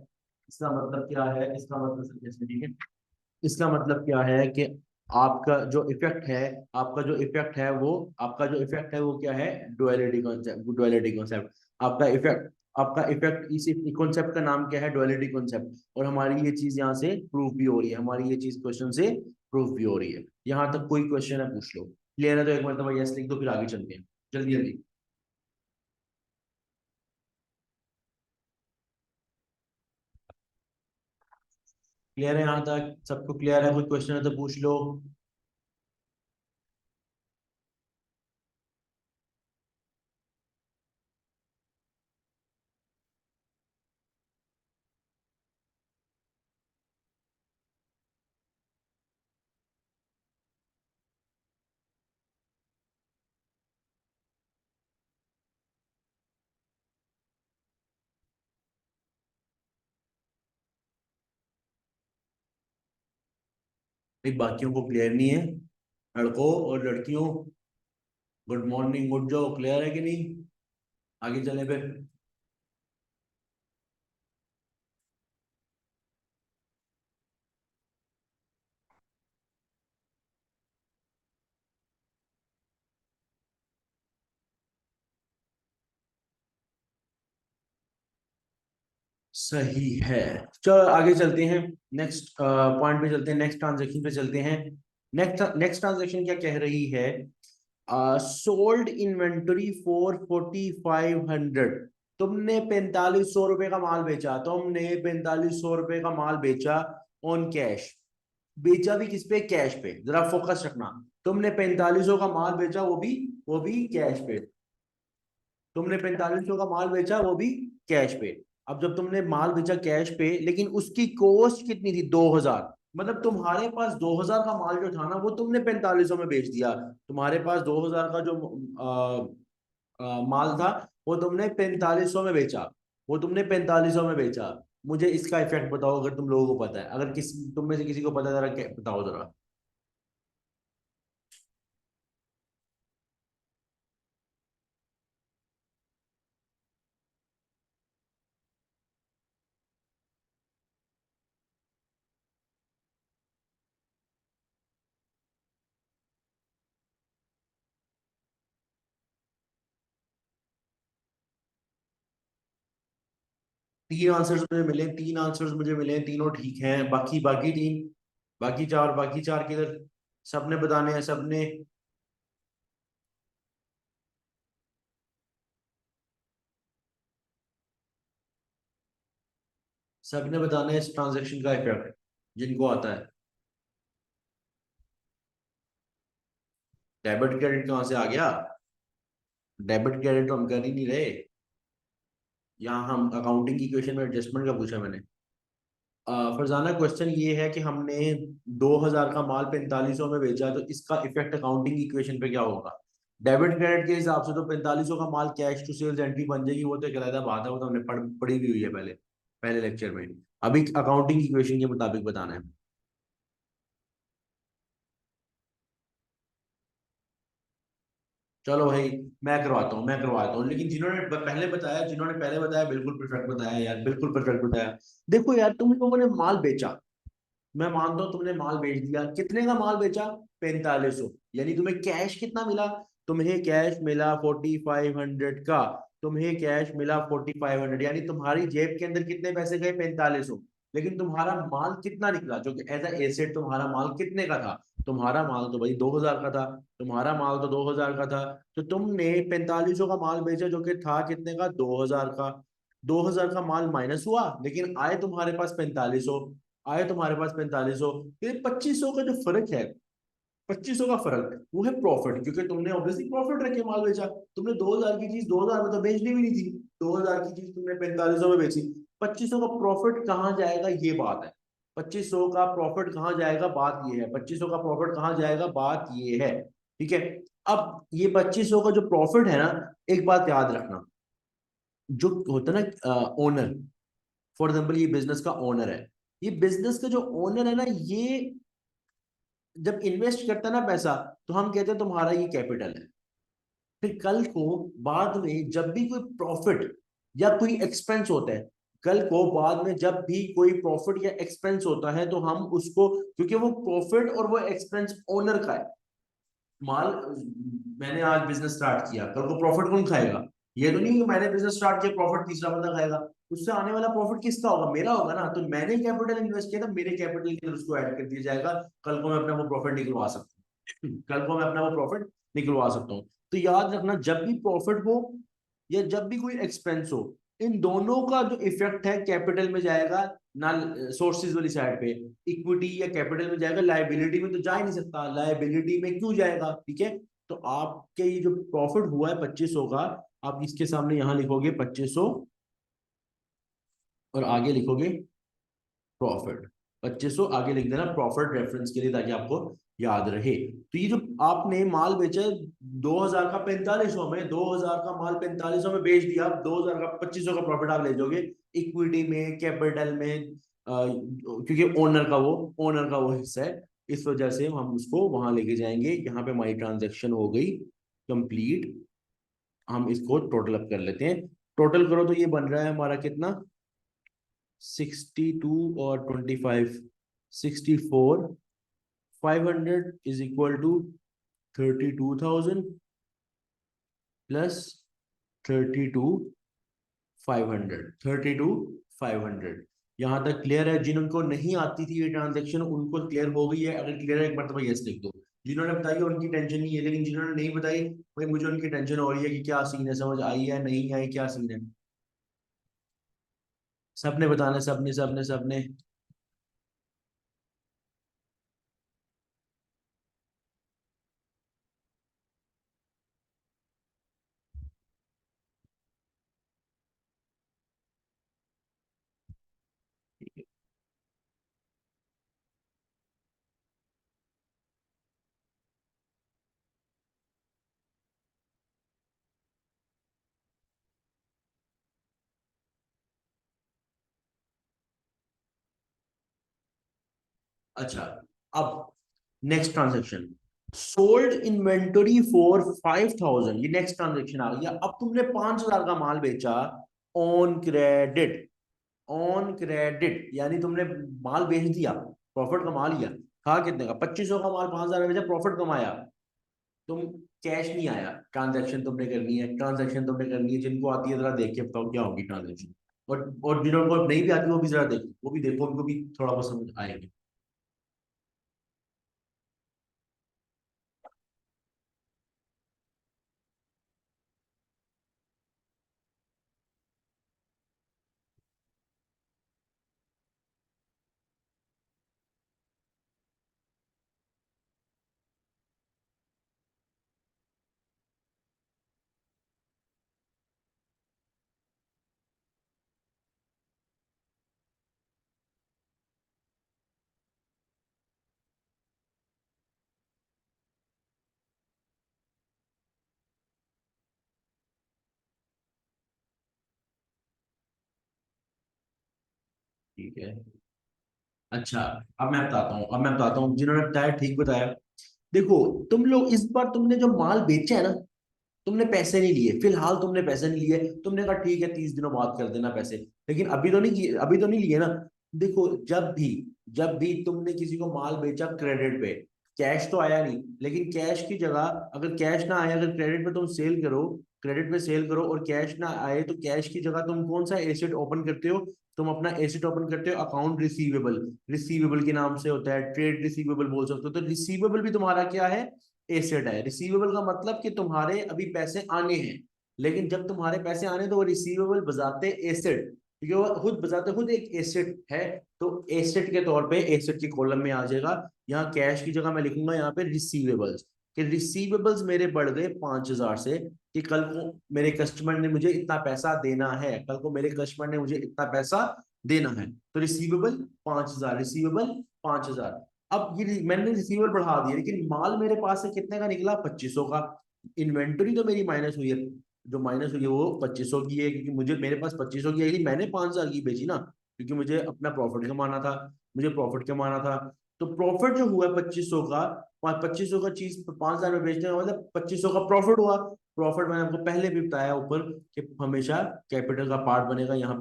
A: इसका मतलब क्या है, इसका मतलब ठीक है, इसका मतलब क्या है कि आपका जो इफेक्ट है, आपका जो इफेक्ट है वो क्या है, डुअलिटी कॉन्सेप्ट, आपका इफेक्ट, आपका इफेक्ट, इसी कॉन्सेप्ट का नाम क्या है, डुअलिटी कॉन्सेप्ट। और हमारी ये चीज यहाँ से प्रूव भी हो रही है, हमारी ये चीज क्वेश्चन से प्रूव भी हो रही है। यहाँ तक कोई क्वेश्चन है पूछ लो, क्लियर है तो एक मतलब यस लिख दो, फिर आगे चलते हैं, जल्दी जल्दी। क्लियर है यहाँ तक सबको, क्लियर है, कोई क्वेश्चन है तो पूछ लो। भाई बाकियों को क्लियर नहीं है, लड़कों और लड़कियों, गुड मॉर्निंग, उठ जाओ, क्लियर है कि नहीं, आगे चले फिर। सही है। चलो आगे चलते हैं, नेक्स्ट पॉइंट पे चलते हैं, नेक्स्ट ट्रांजेक्शन पे चलते हैं। नेक्स्ट नेक्स्ट ट्रांजेक्शन क्या कह रही है, सोल्ड इन्वेंटरी फॉर 4,500। तुमने 4,500 रुपए का माल बेचा, तुमने 4,500 रुपए का माल बेचा ऑन कैश। बेचा भी किस पे, कैश पे, जरा फोकस रखना। तुमने 4,500 का माल बेचा, वो भी कैश पे। तुमने 4,500 का माल बेचा, वो भी कैश पे। अब जब तुमने माल बेचा कैश पे, लेकिन उसकी कॉस्ट कितनी थी, 2000, मतलब तुम्हारे पास 2000 का माल जो था ना वो तुमने 4500 में बेच दिया। तुम्हारे पास 2000 का जो माल था वो तुमने 4500 में बेचा, वो तुमने 4500 में बेचा। मुझे इसका इफेक्ट बताओ, अगर तुम लोगों को पता है, अगर किसी तुम में से किसी को पता है, जरा बताओ जरा। 3 आंसर्स मुझे मिले, 3 आंसर्स मुझे मिले, तीनों ठीक हैं। बाकी बाकी तीन, बाकी चार किधर? सबने बताने हैं, सबने। सबने बताना है इस ट्रांजेक्शन का इफेक्ट, जिनको आता है। डेबिट क्रेडिट कहाँ से आ गया? डेबिट क्रेडिट तो हम कर ही नहीं रहे। यहाँ हम अकाउंटिंग की इक्वेशन में एडजस्टमेंट का पूछा मैंने। फरजाना, क्वेश्चन ये है कि हमने 2000 का माल 4500 में बेचा, तो इसका इफेक्ट अकाउंटिंग की इक्वेशन पे क्या होगा? डेबिट क्रेडिट के हिसाब से तो 4500 का माल कैश टू सेल्स एंट्री बन जाएगी, वो तो एक अलग बात है, वो तो हमने पढ़ी भी हुई है पहले, पहले लेक्चर में। अभी अकाउंटिंग की इक्वेशन के मुताबिक बताना है। चलो भाई, मैं करवाता हूँ, लेकिन जिन्होंने पहले बताया बिल्कुल परफेक्ट बताया यार, बिल्कुल परफेक्ट बताया। देखो यार, तुम लोगों ने माल बेचा, मैं मानता हूं तुमने माल बेच दिया। कितने का माल बेचा? 4500। यानी तुम्हें कैश कितना मिला? तुम्हें कैश मिला 4500 का। तुम्हें कैश मिला 4500, यानी तुम्हारी जेब के अंदर कितने पैसे गए? 4500। लेकिन तुम्हारा माल कितना निकला, जो कि एज एसेट तुम्हारा माल कितने का था? तुम्हारा माल तो भाई 2000 का था। तुम्हारा माल तो 2000 का था। तो तुमने 4500 का माल बेचा, जो कि था कितने का? 2000 का। 2000 का माल माइनस हुआ, लेकिन आए तुम्हारे पास 4500। आए तुम्हारे पास 4500। ये 2500 का जो फर्क है, 2500 का फर्क, वो है प्रॉफिट, क्योंकि तुमने ऑब्वियसली प्रॉफिट रख के माल बेचा। तुमने 2000 की चीज 2000 में तो बेचनी भी नहीं थी। 2000 की चीज तुमने 4500 में बेची। 2500 का प्रॉफिट कहाँ जाएगा, ये बात है। 2500 का प्रॉफिट कहाँ जाएगा, बात ये है। 2500 का प्रॉफिट कहाँ जाएगा, बात ये है। ठीक है। अब ये 2500 का जो प्रॉफिट है ना, एक बात याद रखना, जो होता है ना ओनर, फॉर एग्जाम्पल ये बिजनेस का ओनर है, ये बिजनेस का जो ओनर है ना, ये जब इन्वेस्ट करता है ना पैसा, तो हम कहते हैं तुम्हारा ये कैपिटल है। फिर कल को बाद में जब भी कोई प्रॉफिट या कोई एक्सपेंस होता है, कल को बाद में जब भी कोई प्रॉफिट या एक्सपेंस होता है, तो हम उसको, क्योंकि वो प्रॉफिट और वो एक्सपेंस ओनर का है। माल, मैंने आज बिजनेस स्टार्ट किया, कल को प्रॉफिट कौन खाएगा? ये तो नहीं कि मैंने बिजनेस स्टार्ट किया, प्रॉफिट तीसरा बंदा खाएगा। उससे आने वाला प्रॉफिट किसका होगा? मेरा होगा ना। तो मैंने कैपिटल इन्वेस्ट किया था, मेरे कैपिटल के अंदर उसको ऐड कर दिया जाएगा। कल को मैं अपना वो प्रॉफिट निकलवा सकता हूँ। कल को मैं अपना वो प्रॉफिट निकलवा सकता हूँ। तो याद रखना, जब भी प्रॉफिट हो या जब भी कोई एक्सपेंस हो, इन दोनों का जो इफेक्ट है कैपिटल में जाएगा, ना सोर्सेज वाली साइड पे। इक्विटी या कैपिटल में जाएगा, लायबिलिटी में तो जा ही नहीं सकता। लायबिलिटी में क्यों जाएगा? ठीक है। तो आपके ये जो प्रॉफिट हुआ है 2500 का, आप इसके सामने यहां लिखोगे 2500, और आगे लिखोगे प्रॉफिट। 2500 आगे लिख देना प्रॉफिट रेफरेंस के लिए, ताकि आपको याद रहे। तो ये जो आपने माल बेचा 2000 का 4500 में, 2000 का माल 4500 में बेच दिया, 2000 का 2500 का प्रॉफिट आप ले जाओगे इक्विटी में, कैपिटल में, क्योंकि ओनर का वो हिस्सा है। इस वजह से हम उसको वहां लेके जाएंगे। यहाँ पे हमारी ट्रांजेक्शन हो गई कंप्लीट। हम इसको टोटल अप कर लेते हैं। टोटल करो तो ये बन रहा है हमारा कितना? 62 और 25, 64। 500 इज इक्वल टू 32,000 प्लस 32,500। 32,500। यहां तक क्लियर है? जिनको नहीं आती थी ये ट्रांजेक्शन, उनको क्लियर हो गई है? अगर क्लियर है एक बार तो यस लिख दो। जिन्होंने बताई है उनकी टेंशन नहीं है, लेकिन जिन्होंने नहीं बताई, भाई मुझे उनकी टेंशन हो रही है कि क्या सीन है, समझ आई है नहीं आई, क्या सीन है। सबने बताना, सबने सबने सबने। अच्छा, अब next transaction, sold inventory for 5,000, ये नेक्स्ट ट्रांजेक्शन आ गया। अब तुमने 5,000 का माल बेचा ऑन क्रेडिट। ऑन क्रेडिट यानी तुमने माल बेच दिया, प्रॉफिट कमा लिया। था कितने का? 2500 का माल 5,000 में बेचा, प्रॉफिट कमाया। तुम कैश नहीं आया, ट्रांजैक्शन तुमने करनी है। ट्रांजैक्शन तुमने करनी है, जिनको आती है जरा देख के बताओ क्या होगी ट्रांजैक्शन। और जिनको नहीं भी आती वो भी जरा देखो, वो भी देखो, उनको भी थोड़ा बहुत समझ आएगी। ठीक है। अच्छा, अब मैं बताता हूँ जिन्होंने बताया ठीक बताया। देखो, तुम लोग इस बार तुमने जो माल बेचा है ना, तुमने पैसे नहीं लिए, फिलहाल तुमने पैसे नहीं लिए। तुमने कहा ठीक है 30 दिनों बाद कर देना पैसे, लेकिन अभी तो नहीं किए, अभी तो नहीं लिए ना। देखो, जब भी तुमने किसी को माल बेचा क्रेडिट पे, कैश तो आया नहीं, लेकिन कैश की जगह, अगर कैश ना आया, अगर क्रेडिट पे तुम सेल करो, क्रेडिट पे सेल करो और कैश ना आए, तो कैश की जगह तुम कौन सा एसेट ओपन करते हो? तुम अपना एसेट ओपन करते हो अकाउंट रिसीवेबल। रिसीवेबल के नाम से होता है, ट्रेड रिसीवेबल बोल सकते हो। तो रिसीवेबल भी तुम्हारा क्या है? एसेट है। रिसीवेबल का मतलब कि तुम्हारे अभी पैसे आने हैं, लेकिन जब तुम्हारे पैसे आने तो वो रिसीवेबल बजाते एसेट, क्योंकि वो खुद बजाते खुद एक एसेट है। तो एसेट के तौर पे एसेट की कॉलम में आ जाएगा। यहाँ कैश की जगह मैं लिखूंगा यहाँ पे रिसीवेबल्स, कि रिसीवेबल्स मेरे बढ़ गए 5,000 से, कि कल को मेरे कस्टमर ने मुझे इतना पैसा देना है, कल को मेरे कस्टमर ने मुझे इतना पैसा देना है। तो रिसीवेबल 5,000, रिसीवेबल 5,000। अब ये मैंने रिसीवेबल बढ़ा दिया, लेकिन माल मेरे पास से कितने का निकला? 2500 का। इन्वेंटरी तो मेरी माइनस हुई है, जो माइनस हुई है वो 2500 की है, क्योंकि मुझे मेरे पास 2500 की आई थी, मैंने 5,000 की बेची ना, क्योंकि मुझे अपना प्रॉफिट कमाना था। मुझे प्रॉफिट कमाना था। तो प्रॉफिट जो हुआ 2500 का, 2500 का चीज 5,000 में बेचने का मतलब 2500 का प्रॉफिट हुआ। प्रॉफिट मैंने आपको पहले भी बताया ऊपर, कि हमेशा कैपिटल का पार्ट बनेगा। यहाँ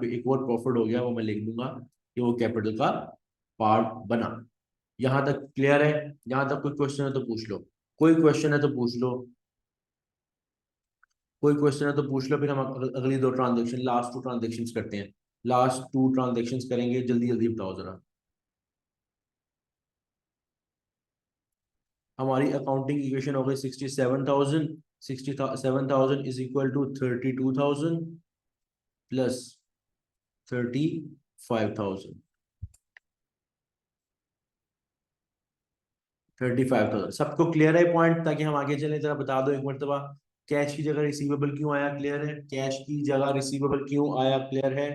A: पे एक और प्रॉफिट हो गया, वो मैं लिख दूंगा कि वो कैपिटल का पार्ट बना। यहाँ तक क्लियर है? यहाँ तक कोई क्वेश्चन है तो पूछ लो। कोई क्वेश्चन है तो पूछ लो। कोई क्वेश्चन है तो पूछ लो, फिर हम अगली दो ट्रांजेक्शन, लास्ट टू ट्रांजेक्शन करते हैं। लास्ट टू ट्रांजेक्शन करेंगे, जल्दी जल्दी बताओ जरा। हमारी अकाउंटिंग इक्वेशन हो गई 67,000। 67,000 इज इक्वल टू 32,000 प्लस 35,000। 35,000 सबको क्लियर है पॉइंट? ताकि हम आगे चले, जरा बता दो एक मरतबा। कैश की जगह रिसीवेबल क्यों आया? क्लियर है? कैश की जगह रिसीवेबल क्यों आया? क्लियर है?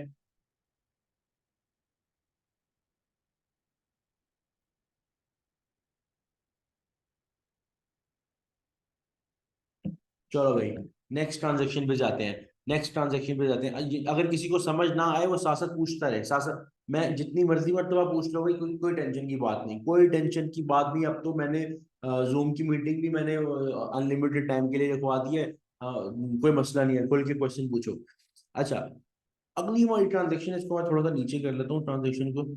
A: चलो भाई, नेक्स्ट ट्रांजेक्शन पे जाते हैं। नेक्स्ट ट्रांजेक्शन पे जाते हैं। अगर किसी को समझ ना आए वो साथ साथ पूछता रहे, साथ साथ। मैं जितनी मर्जी मरतबा पूछ लो भाई, कोई टेंशन की बात नहीं, कोई टेंशन की बात नहीं। अब तो मैंने जूम की मीटिंग भी मैंने अनलिमिटेड टाइम के लिए रखवा दी है। कोई मसला नहीं है, खोल के क्वेश्चन पूछो। अच्छा, अगली हमारी ट्रांजेक्शन, इसको मैं थोड़ा सा नीचे कर लेता हूँ ट्रांजेक्शन को।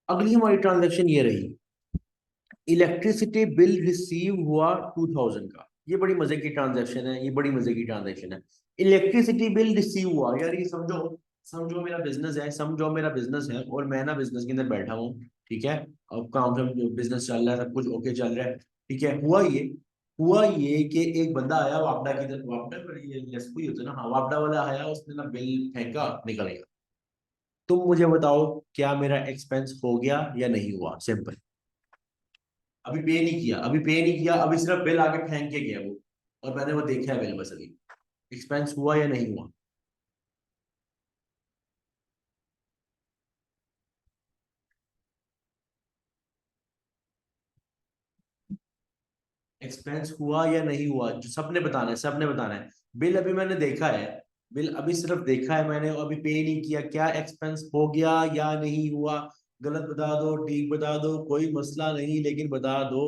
A: अगली हमारी ट्रांजेक्शन ये रही, इलेक्ट्रिसिटी बिल रिसीव हुआ 2,000 का। ये बड़ी मजे की ट्रांजैक्शन है, ये बड़ी मजे की ट्रांजैक्शन है। इलेक्ट्रिसिटी बिल रिसीव हुआ, यार ये समझो, समझो मेरा बिजनेस है, समझो मेरा बिजनेस है, और मैं ना बिजनेस के अंदर बैठा हूँ। ठीक है, अब काम से बिजनेस चल रहा है, सब कुछ ओके चल रहा है। ठीक है, हुआ ये कि एक बंदा आया वापडा की तरफ, वापडा पर ये लेस्को ही होता है ना, हाँ वापडा वाला आया, उसने ना बिल फेंका, निकल गया। तुम मुझे बताओ क्या मेरा एक्सपेंस हो गया या नहीं हुआ? सिंपल। अभी पे नहीं किया, अभी पे नहीं किया, अभी सिर्फ बिल आके फेंक के गया वो, और मैंने वो देखा है बिल, बस अभी एक्सपेंस हुआ या नहीं हुआ। एक्सपेंस हुआ या नहीं हुआ, जो सबने बताना है, सबने बताना है। बिल अभी मैंने देखा है, बिल अभी सिर्फ देखा है मैंने, और अभी पे नहीं किया, क्या एक्सपेंस हो गया या नहीं हुआ। गलत बता दो, ठीक बता दो, कोई मसला नहीं, लेकिन बता दो।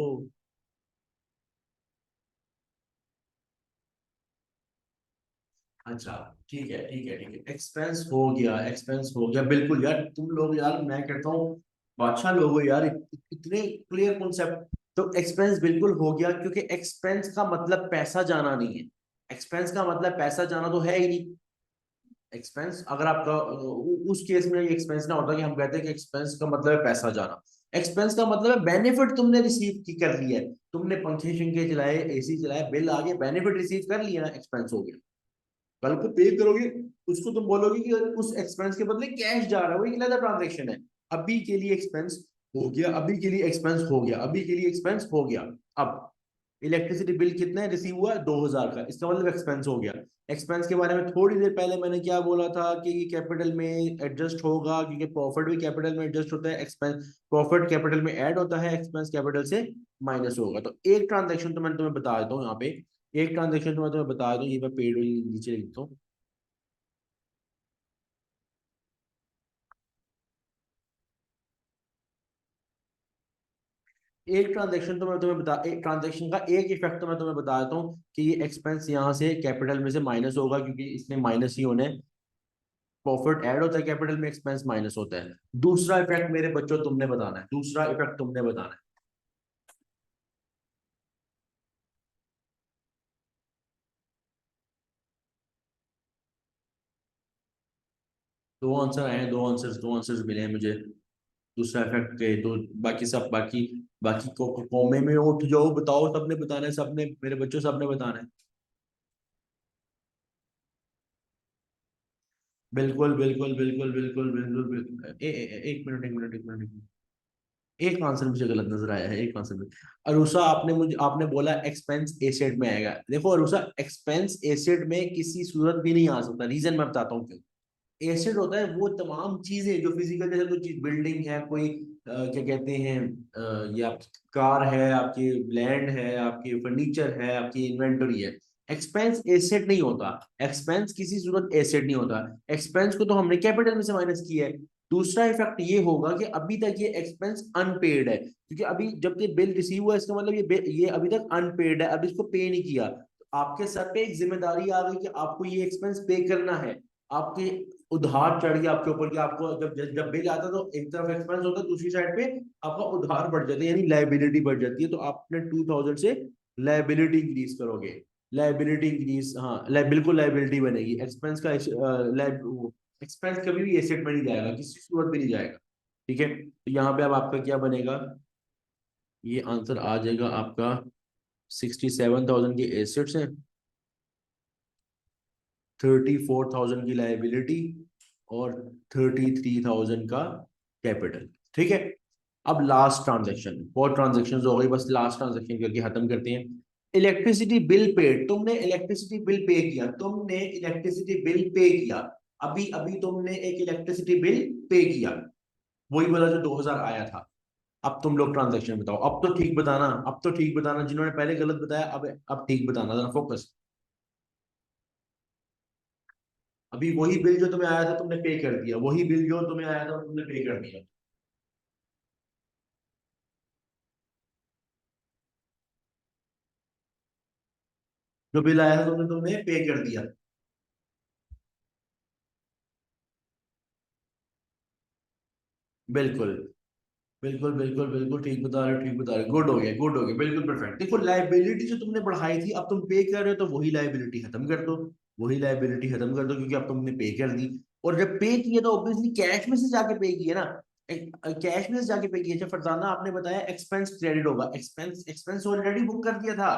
A: अच्छा, ठीक है ठीक है ठीक है, एक्सपेंस हो गया, एक्सपेंस हो गया, बिल्कुल यार, तुम लोग यार, मैं कहता हूँ बादशाह लोग हो यार, इतने क्लियर कॉन्सेप्ट। तो एक्सपेंस बिल्कुल हो गया, क्योंकि एक्सपेंस का मतलब पैसा जाना नहीं है। एक्सपेंस का मतलब पैसा जाना तो है ही नहीं। एक्सपेंस अगर आपका उस केस में ये एक्सपेंस ना होता कि हम कहते हैं कि एक्सपेंस का मतलब है पैसा जाना। एक्सपेंस का मतलब है बेनिफिट तुमने रिसीव की कर लिया है, तुमने पंखे शंखे चलाए, एसी चलाए, बिल आ गया, बेनिफिट रिसीव कर लिया ना, एक्सपेंस हो गया। कल को पे करोगे, उसको तुम बोलोगे कि उस एक्सपेंस के बदले कैश जा रहा है, वही कहलाता ट्रांजेक्शन है। अभी के लिए एक्सपेंस हो गया, अभी के लिए एक्सपेंस हो गया, अभी के लिए एक्सपेंस हो गया। अब इलेक्ट्रिसिटी बिल कितना है रिसीव हुआ, 2000 का, इसका मतलब एक्सपेंस हो गया। एक्सपेंस के बारे में थोड़ी देर पहले मैंने क्या बोला था कि ये कैपिटल में एडजस्ट होगा, क्योंकि प्रॉफिट भी कैपिटल में एडजस्ट होता है, एक्सपेंस प्रॉफिट कैपिटल में ऐड होता है, एक्सपेंस कैपिटल से माइनस होगा। तो एक ट्रांजेक्शन तो मैंने तुम्हें बता देता हूँ यहाँ पे, एक ट्रांजेक्शन तो मैं तुम्हें बता दूं, ये मैं पेड नीचे लिखता हूँ। एक ट्रांजेक्शन तो मैं तुम्हें बता एक ट्रांजेक्शन का एक इफेक्ट तो मैं तुम्हें बता देता हूँ कि ये एक्सपेंस यहाँ से कैपिटल में से माइनस होगा, क्योंकि इसमें माइनस ही होने, प्रॉफिट ऐड होता है कैपिटल में, एक्सपेंस माइनस होता है। दूसरा इफेक्ट मेरे बच्चों तुमने बताना है, दूसरा इफेक्ट तुमने बताना है। दो आंसर आए हैं, दो आंसर्स मिले हैं मुझे दूसरा इफेक्ट के। तो बाकी सब, बाकी बाकी कौमे में उठ जाओ, बताओ, सबने बताना है, सबने, मेरे बच्चों सबने बताना है। बिल्कुल बिल्कुल बिल्कुल बिल्कुल बिल्कुल बिल्कुल, एक मिनट, एक मिनट, एक मिनट, एक मिनट। एक आंसर मुझे गलत नजर आया है, एक आंसर में। अरुषा, आपने बोला एक्सपेंस एसेट में आएगा। देखो अरुषा, एक्सपेंस एसेट में किसी सूरत भी नहीं आ सकता, रीजन मैं बताता हूँ क्यों। एसेट होता है वो तमाम चीजें जो फिजिकल, जैसे कोई चीज, बिल्डिंग है, कोई क्या कहते हैं, ये आपकी कार है, आपकी लैंड है, आपकी फर्नीचर है, आपकी इन्वेंटरी है। एक्सपेंस एसेट नहीं होता, एक्सपेंस किसी सूरत एसेट नहीं होता। एक्सपेंस को तो हमने कैपिटल में से माइनस किया है। दूसरा इफेक्ट ये होगा कि अभी तक ये एक्सपेंस अनपेड है, क्योंकि अभी जब ये बिल रिसीव हुआ, इसका मतलब ये अभी तक अनपेड है, अभी इसको पे नहीं किया। तो आपके सर पे एक जिम्मेदारी आ गई कि आपको ये एक्सपेंस पे करना है। आपके उधार चढ़ गया आपके ऊपर, कि आपको जब जब बिल आता है तो एक तरफ एक्सपेंस होता है, दूसरी साइड पे आपका उधार बढ़ जाता है, यानी लाइबिलिटी बढ़ जाती है। तो आपने 2000 से लाइबिलिटी इंक्रीज करोगे। लाइबिलिटी इंक्रीज, हाँ, बिल्कुल लाइबिलिटी बनेगी। एक्सपेंस का एक्सपेंस कभी भी एसेट में नहीं जाएगा, किसी सूरत में नहीं जाएगा। ठीक है, तो यहाँ पे अब आपका क्या बनेगा, ये आंसर आ जाएगा आपका, 67,000 के एसेट्स हैं, 34,000 की लाइबिलिटी, और 33,000 का कैपिटल। ठीक है, अब लास्ट ट्रांजेक्शन, बहुत ट्रांजेक्शन हो गई, बस लास्ट ट्रांजेक्शन करके खत्म करते हैं। इलेक्ट्रिसिटी बिल पेड, तुमने इलेक्ट्रिसिटी बिल पे किया, तुमने इलेक्ट्रिसिटी बिल पे किया, अभी अभी तुमने एक इलेक्ट्रिसिटी बिल पे किया, वही वाला जो 2000 आया था। अब तुम लोग ट्रांजेक्शन बताओ, अब तो ठीक बताना, अब तो ठीक बताना, जिन्होंने पहले गलत बताया, अब ठीक बताना, जरा फोकस। अभी वही बिल जो तुम्हें आया था तुमने पे कर दिया, वही बिल जो तुम्हें आया था तुमने पे कर दिया। जो बिल आया था तुमने तुमने पे कर दिया। बिल्कुल बिल्कुल बिल्कुल बिल्कुल, ठीक बता रहे हो, ठीक बता रहे हो, गुड हो गया, गुड हो गया, बिल्कुल परफेक्ट। देखो लाइबिलिटी जो तुमने बढ़ाई थी, अब तुम पे कर रहे हो, तो वही लाइबिलिटी खत्म कर दो, वही लाइबिलिटी खत्म कर दो, क्योंकि अब तुमने पे कर दी। और जब पे किया तो ऑब्वियसली कैश में से जाके पे किया ना, कैश में से जाके पे किया। जब फरजाना आपने बताया एक्सपेंस क्रेडिट होगा, एक्सपेंस एक्सपेंस ऑलरेडी बुक कर दिया था।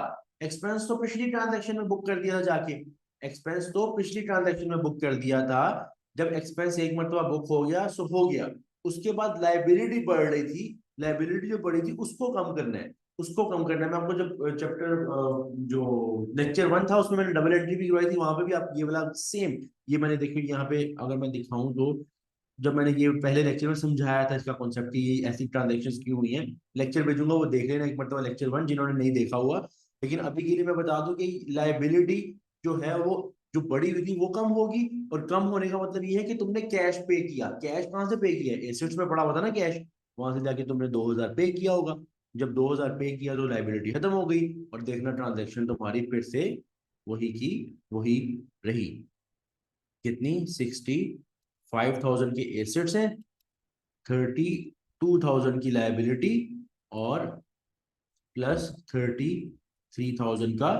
A: एक्सपेंस तो पिछली ट्रांजेक्शन में बुक कर दिया था जाके, एक्सपेंस तो पिछली ट्रांजेक्शन में बुक कर दिया था। जब एक्सपेंस एक मरतबा बुक हो गया सो हो गया। उसके बाद लाइबिलिटी बढ़ रही थी, लाइबिलिटी जो बढ़ी थी उसको कम करना है। उसको कम करना है। मैं आपको जब चैप्टर जो लेक्चर 1 था उसमें मैंने डबल एंट्री भी करवाई थी, वहां पे भी आप ये वाला सेम, ये मैंने देखिए यहाँ पे अगर मैं दिखाऊं तो जब मैंने ये पहले लेक्चर में समझाया था इसका कॉन्सेप्ट कि ये ऐसी ट्रांजेक्शन्स क्यों हुई हैं, लेक्चर भेजूंगा वो देख लेना एक मरतबा लेक्चर 1 जिन्होंने नहीं देखा हुआ। लेकिन अभी के लिए मैं बता दूं कि लाइबिलिटी जो है वो जो बड़ी हुई थी वो कम होगी, और कम होने का मतलब ये है कि तुमने कैश पे किया। कैश कहाँ से पे किया? एसेट्स में पड़ा हुआ था ना कैश, वहां से जाके तुमने 2000 पे किया होगा। जब 2000 पे किया तो लाइबिलिटी खत्म हो गई, और देखना ट्रांजेक्शन तुम्हारी फिर से वही की वही रही। कितनी? 65,000 के एसेट्स हैं, 32,000 की लाइबिलिटी, और प्लस 33,000 का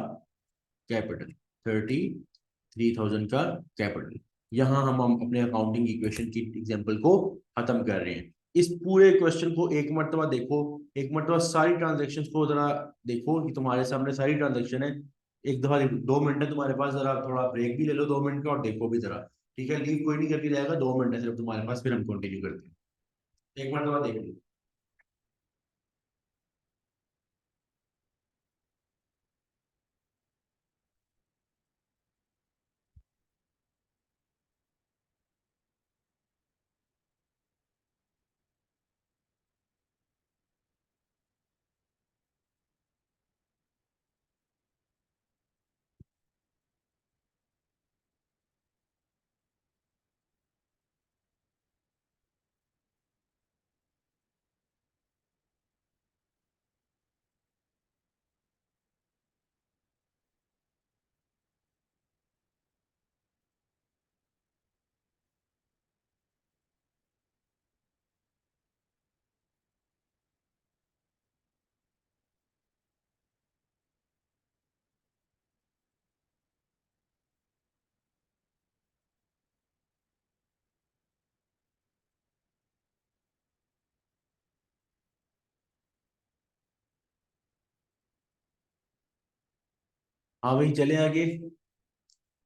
A: कैपिटल। 33,000 का कैपिटल। यहाँ हम अपने अकाउंटिंग इक्वेशन की एग्जांपल को खत्म कर रहे हैं। इस पूरे क्वेश्चन को एक मरतबा देखो, एक मरतबा सारी ट्रांजेक्शन्स को जरा देखो कि तुम्हारे सामने सारी ट्रांजेक्शन है। एक दफा 2 मिनट है तुम्हारे पास, जरा थोड़ा ब्रेक भी ले लो 2 मिनट का और देखो भी जरा। ठीक है, लीव कोई नहीं करके जाएगा, 2 मिनट है सिर्फ तुम्हारे पास, फिर हम कंटिन्यू करते हैं। एक मरतबा देख लो। हाँ भाई, चले आगे,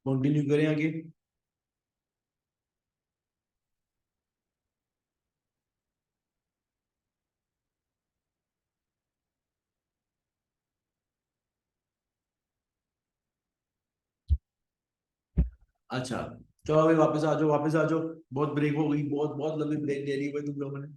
A: कंटिन्यू करें आगे। अच्छा, चलो भाई वापस आ जाओ, वापस आ जाओ। बहुत ब्रेक हो गई, बहुत बहुत लंबी ब्रेक ले ली भाई तुम लोगों ने।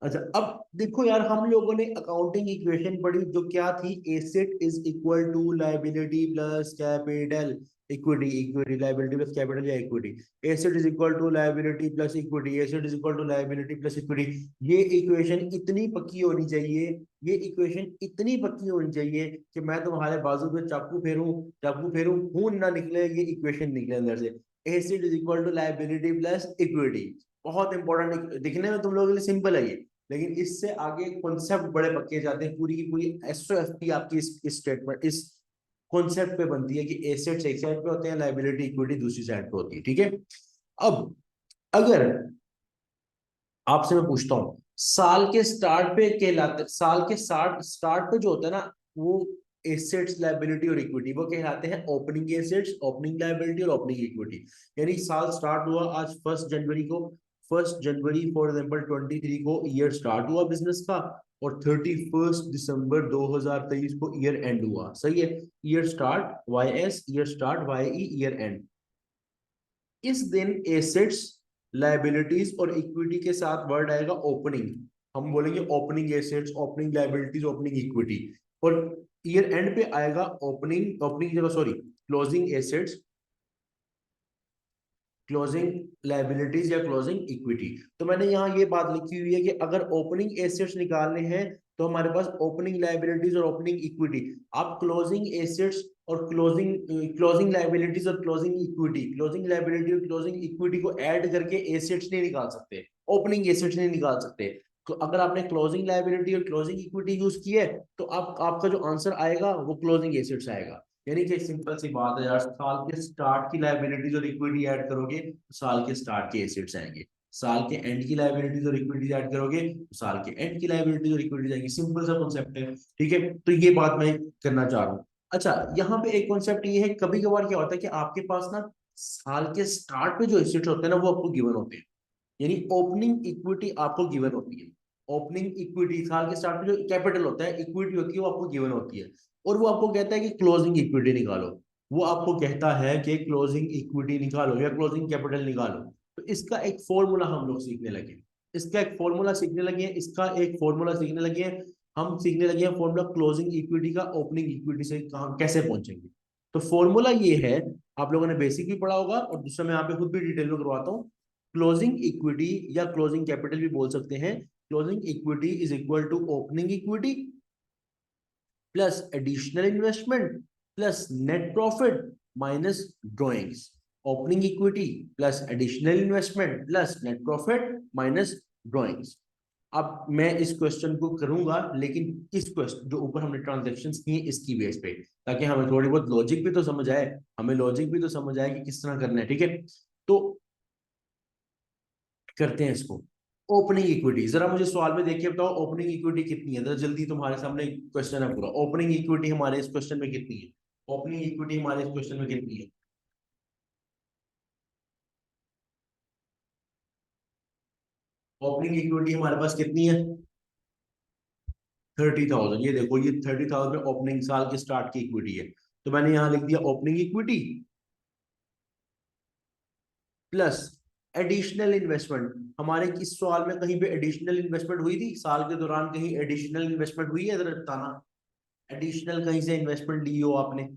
A: अच्छा, अब देखो यार, हम लोगों ने अकाउंटिंग इक्वेशन पढ़ी जो क्या थी? Asset is equal to liability plus capital, equity. Equity liability plus capital या equity. Asset is equal to liability plus equity, asset is equal to liability plus equity. ये इक्वेशन इतनी पक्की होनी चाहिए, ये इक्वेशन इतनी पक्की होनी चाहिए कि मैं तुम्हारे बाजू पे चाकू फेरूं खून ना निकले, ये इक्वेशन निकले अंदर से। Asset is equal to liability plus equity. बहुत इंपॉर्टेंट, दिखने में तुम लोगों के लिए सिंपल है ये, लेकिन इससे आगे कॉन्सेप्ट बड़े पक्के जाते हैं। पूरी की पूरी एसओएफपी आपकी इस स्टेटमेंट, इस कॉन्सेप्ट पे बनती है कि एसेट्स एक साइड पे होते हैं, लायबिलिटी इक्विटी दूसरी साइड पे होती है। ठीक है, अब अगर आपसे मैं पूछता हूँ, साल के स्टार्ट पे कहलाते, साल के स्टार्ट स्टार्ट पे जो होता है ना, वो एसेट्स लायबिलिटी और इक्विटी वो कहलाते हैं ओपनिंग एसेट्स, ओपनिंग लायबिलिटी और ओपनिंग इक्विटी। यानी साल स्टार्ट हुआ आज 1 जनवरी को, 1 जनवरी फॉर एग्जाम्पल 23 को ईयर स्टार्ट हुआ बिजनेस का, और 31 दिसंबर 2023 को ईयर एंड हुआ। सही है, year start Y S, year start Y E, year and. इस दिन एसेट्स, लायबिलिटीज और इक्विटी के साथ वर्ड आएगा ओपनिंग। हम बोलेंगे opening assets, opening liabilities, opening equity. और ईयर एंड पे आएगा ओपनिंग, ओपनिंग जगह sorry, closing assets, closing liabilities या क्लोजिंग इक्विटी। तो मैंने यहाँ ये बात लिखी हुई है कि अगर ओपनिंग एसेट्स निकालने हैं तो हमारे पास ओपनिंग लायबिलिटीज और ओपनिंग इक्विटी। आप क्लोजिंग एसेट्स और क्लोजिंग क्लोजिंग लायबिलिटीज और क्लोजिंग इक्विटी, क्लोजिंग लायबिलिटी और क्लोजिंग इक्विटी को ऐड करके एसेट्स नहीं निकाल सकते, ओपनिंग एसेट्स नहीं निकाल सकते। तो अगर आपने क्लोजिंग लायबिलिटी और क्लोजिंग इक्विटी यूज की है तो आप आपका जो आंसर आएगा वो क्लोजिंग एसेट्स आएगा। यानी कि सिंपल सी बात है यार, साल के स्टार्ट की लायबिलिटीज और इक्विटी ऐड करोगे तो साल के स्टार्ट के एसेट्स आएंगे, साल के एंड की लायबिलिटीज और इक्विटीज ऐड करोगे तो साल के एंड की लायबिलिटीज और इक्विटीज आएंगी। सिंपल सा कॉन्सेप्ट है। ठीक है, तो ये बात मैं करना चाह रहा हूँ। अच्छा, यहाँ पे एक कॉन्सेप्ट ये है, कभी कभार क्या होता है कि आपके पास ना साल के स्टार्ट पे जो एसेट्स होते हैं ना वो आपको गिवन होते हैं, यानी ओपनिंग इक्विटी आपको गिवन होती है। ओपनिंग इक्विटी, साल के स्टार्ट में जो कैपिटल होता है, इक्विटी होती है, वो आपको गिवन होती है, और वो आपको कहता है कि क्लोजिंग इक्विटी निकालो। वो आपको कहता है कि क्लोजिंग इक्विटी निकालो या क्लोजिंग कैपिटल निकालो। तो इसका एक फॉर्मूला हम लोग सीखने लगे, इसका एक फॉर्मूला सीखने लगे हैं, इसका एक फॉर्मूला सीखने लगे हैं। हम सीखने लगे हैं फॉर्मूला क्लोजिंग इक्विटी का ओपनिंग इक्विटी से कहाँ कैसे पहुंचेंगे। तो फॉर्मूला ये है, आप लोगों ने बेसिक भी पढ़ा होगा, और दूसरा मैं यहाँ पे खुद भी डिटेल में करवाता हूँ। क्लोजिंग इक्विटी या क्लोजिंग कैपिटल भी बोल सकते हैं। Closing equity is equal to opening equity plus additional investment plus net profit minus drawings. Opening equity plus additional investment plus net profit minus drawings. अब मैं इस क्वेश्चन को करूंगा, लेकिन इस क्वेश्चन जो ऊपर हमने ट्रांजेक्शन्स किए इसकी बेस पे, ताकि हमें थोड़ी बहुत लॉजिक भी तो समझ आए, हमें लॉजिक भी तो समझ आए कि किस तरह करना है। ठीक है, तो करते हैं इसको। ओपनिंग इक्विटी, जरा मुझे सवाल में देखिए, बताओ ओपनिंग इक्विटी कितनी है, जरा जल्दी, तुम्हारे सामने क्वेश्चन है पूरा। ओपनिंग इक्विटी हमारे इस क्वेश्चन में कितनी है? ओपनिंग इक्विटी हमारे इस क्वेश्चन में कितनी है? ओपनिंग इक्विटी हमारे पास कितनी है? 30,000। ये देखो, ये 30,000 में ओपनिंग साल के स्टार्ट की इक्विटी है। तो मैंने यहां लिख दिया opening equity plus additional investment. हमारे इस सवाल में कहीं पे एडिशनल इन्वेस्टमेंट हुई थी साल के दौरान? कहीं एडिशनल इन्वेस्टमेंट हुई है, जरा बताना। एडिशनल कहीं से इन्वेस्टमेंट ली हो आपने?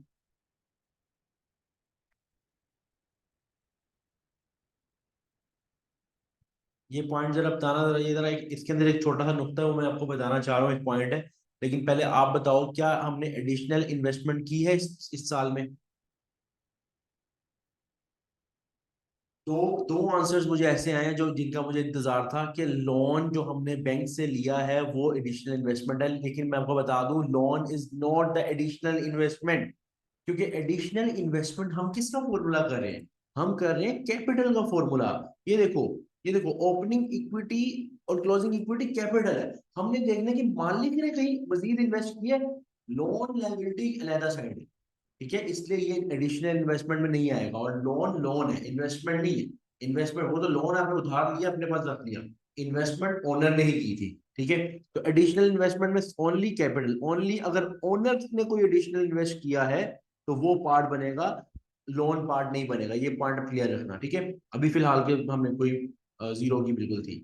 A: ये पॉइंट जरा बताना, जरा ये जरा इसके अंदर एक छोटा सा नुक्ता है, वो मैं आपको बताना चाह रहा हूँ, एक पॉइंट है। लेकिन पहले आप बताओ, क्या हमने एडिशनल इन्वेस्टमेंट की है इस साल में? दो दो आंसर्स मुझे ऐसे आए हैं जो जिनका मुझे इंतजार था, कि लोन जो हमने बैंक से लिया है वो एडिशनल इन्वेस्टमेंट है। लेकिन मैं आपको बता दूं, loan is not the additional investment. क्योंकि एडिशनल इन्वेस्टमेंट हम किसका फॉर्मूला कर रहे हैं? हम कर रहे हैं कैपिटल का फॉर्मूला। ये देखो, ये देखो, ओपनिंग इक्विटी और क्लोजिंग इक्विटी कैपिटल है। हमने देखना है कि मालिक ने कहीं मजीद इन्वेस्ट किया, लोन लायबिलिटी अलहदा साइड है। ठीक है, इसलिए ये एडिशनल इन्वेस्टमेंट में नहीं आएगा। और लोन लोन है, इन्वेस्टमेंट नहीं है। इन्वेस्टमेंट वो तो लोन आपने उधार लिया, अपने पास रख लिया। इन्वेस्टमेंट ओनर ने ही की थी। ठीक है, तो एडिशनल इन्वेस्टमेंट में ओनली कैपिटल, ओनली अगर ओनर ने कोई एडिशनल इन्वेस्ट किया है तो वो पार्ट बनेगा, लोन पार्ट नहीं बनेगा। ये पॉइंट क्लियर रखना। ठीक है, अभी फिलहाल के हमने कोई जीरो की बिल्कुल थी।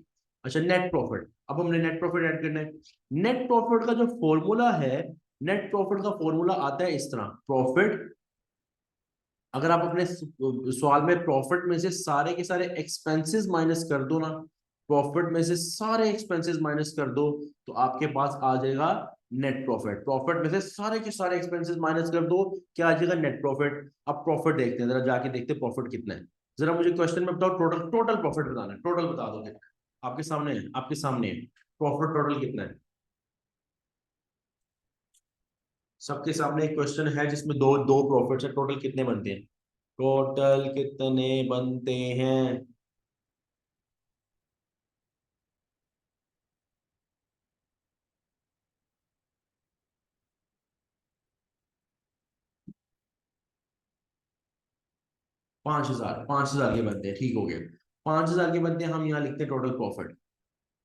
A: अच्छा, नेट प्रॉफिट, अब हमने नेट प्रॉफिट ऐड करना है। नेट प्रॉफिट का जो फॉर्मूला है, नेट प्रॉफिट का फॉर्मूला आता है इस तरह। प्रॉफिट, अगर आप अपने सवाल में प्रॉफिट में से सारे के सारे एक्सपेंसेस माइनस कर दो ना, प्रॉफिट में से सारे एक्सपेंसेस माइनस कर दो, तो आपके पास आ जाएगा नेट प्रॉफिट। प्रॉफिट में से सारे के सारे एक्सपेंसेस माइनस कर दो, क्या आ जाएगा? Net profit. अब प्रॉफिट देखते हैं, जरा जाके देखते हैं प्रॉफिट कितना है। जरा मुझे क्वेश्चन में बताओ, टोटल टोटल प्रॉफिट बताना है, टोटल बता दो कितना है। आपके सामने है, आपके सामने है, प्रॉफिट टोटल कितना है? सबके सामने एक क्वेश्चन है जिसमें दो दो प्रॉफिट्स है, टोटल कितने बनते हैं? टोटल कितने बनते हैं? 5,000, 5,000 के बनते हैं, ठीक हो गया। 5,000 के बनते हैं, हम यहाँ लिखते हैं टोटल प्रॉफिट।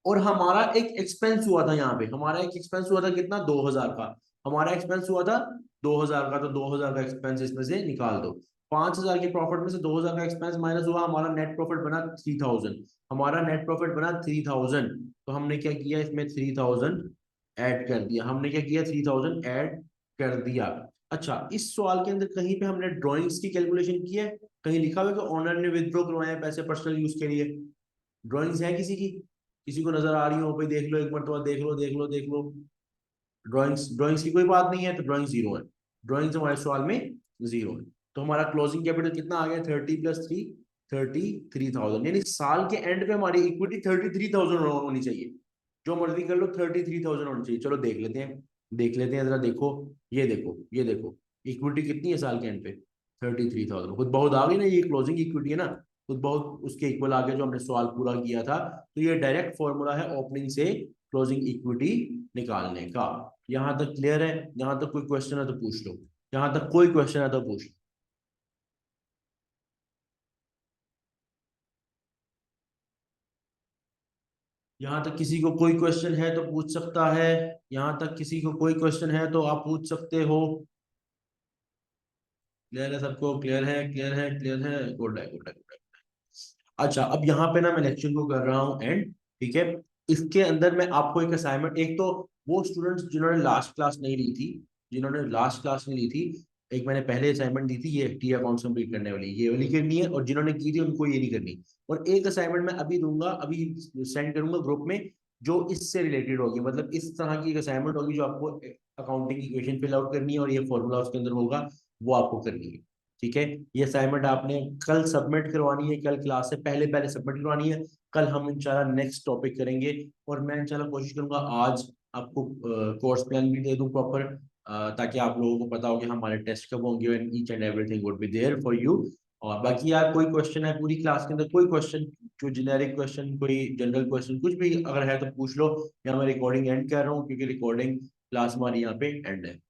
A: और हमारा एक एक्सपेंस हुआ था यहाँ पे, हमारा एक एक्सपेंस हुआ था कितना? 2,000 का। हमारा एक्सपेंस हुआ था 2,000 का, तो 2,000 का एक्सपेंस इसमें से निकाल दो। 5,000 के प्रॉफिट में से 2,000 का एक्सपेंस माइनस हुआ, हमारा नेट प्रॉफिट बना 3,000। हमारा नेट प्रॉफिट बना 3,000। तो हमने क्या किया, इसमें 3,000 ऐड कर दिया। हमने क्या किया? 3,000 ऐड कर दिया। अच्छा, इस सवाल के अंदर कहीं पे हमने ड्राइंग्स की कैलकुलेशन की है? कहीं लिखा हुआ है कि ओनर ने विथड्रॉ करवाए पैसे पर्सनल यूज के लिए? ड्राइंग्स है किसी की? किसी को नजर आ रही हो भाई? देख लो एक मरतबा, देख लो देख लो देख लो। ड्राइंग्स, ड्राइंग्स की कोई बात नहीं है, तो ड्राइंग जीरो है। ड्राइंग्स हमारे सवाल में जीरो है। तो हमारा क्लोजिंग कैपिटल कितना आ गया? 30 + 3, 33,000। यानी साल के एंड पे हमारी इक्विटी 33,000 होनी चाहिए। जो मर्जी कर लो, 33,000 होनी चाहिए। चलो देख लेते हैं, देख लेते हैं, जरा देखो। ये देखो, ये देखो, इक्विटी कितनी है साल के एंड पे? 33,000। खुद बहुत आ गई ना, ये क्लोजिंग इक्विटी है ना, खुद बहुत उसके इक्वल आ गया जो हमने सवाल पूरा किया था। तो ये डायरेक्ट फॉर्मूला है ओपनिंग से क्लोजिंग इक्विटी निकालने का। यहां तक क्लियर है? यहां तक कोई क्वेश्चन है तो पूछ लो, यहां तक कोई क्वेश्चन है तो पूछ लो। यहाँ तक किसी को कोई क्वेश्चन है तो पूछ सकता है, यहाँ तक किसी को कोई क्वेश्चन है तो आप पूछ सकते हो। क्लियर है सबको? क्लियर है, क्लियर है, क्लियर है, गुड है, गुड है, गुड है। अच्छा, अब यहाँ पे ना मैं लेक्चर को कर रहा हूँ एंड, ठीक है। इसके अंदर मैं आपको एक असाइनमेंट, एक तो वो स्टूडेंट्स जिन्होंने लास्ट क्लास नहीं ली थी, जिन्होंने लास्ट क्लास नहीं ली थी, एक मैंने पहले असाइनमेंट दी थी, ये टी अकाउंट्स कंप्लीट करने वाली, ये वाली करनी है, और जिन्होंने की थी उनको ये नहीं करनी। और एक असाइनमेंट मैं अभी दूंगा, अभी सेंड करूंगा ग्रुप में, जो इससे रिलेटेड होगी, मतलब इस तरह की एक असाइनमेंट होगी जो आपको अकाउंटिंग इक्वेशन फिल आउट करनी है और ये फॉर्मूला उसके अंदर होगा, वो आपको करनी है। ठीक है, ये असाइनमेंट आपने कल सबमिट करवानी है, कल क्लास से पहले पहले सबमिट करवानी है। कल हम इंशाल्लाह नेक्स्ट टॉपिक करेंगे, और मैं इंशाल्लाह कोशिश करूंगा आज आपको कोर्स प्लान भी दे दूं प्रॉपर, ताकि आप लोगों को पता हो कि हमारे टेस्ट कब होंगे, and each and everything would be there for you. और बाकी यार कोई क्वेश्चन है पूरी क्लास के अंदर, कोई क्वेश्चन, जो जेनेरिक क्वेश्चन, कोई जनरल क्वेश्चन, कुछ भी अगर है तो पूछ लो, या मैं रिकॉर्डिंग एंड कर रहा हूँ, क्योंकि रिकॉर्डिंग क्लास हमारी यहाँ पे एंड है।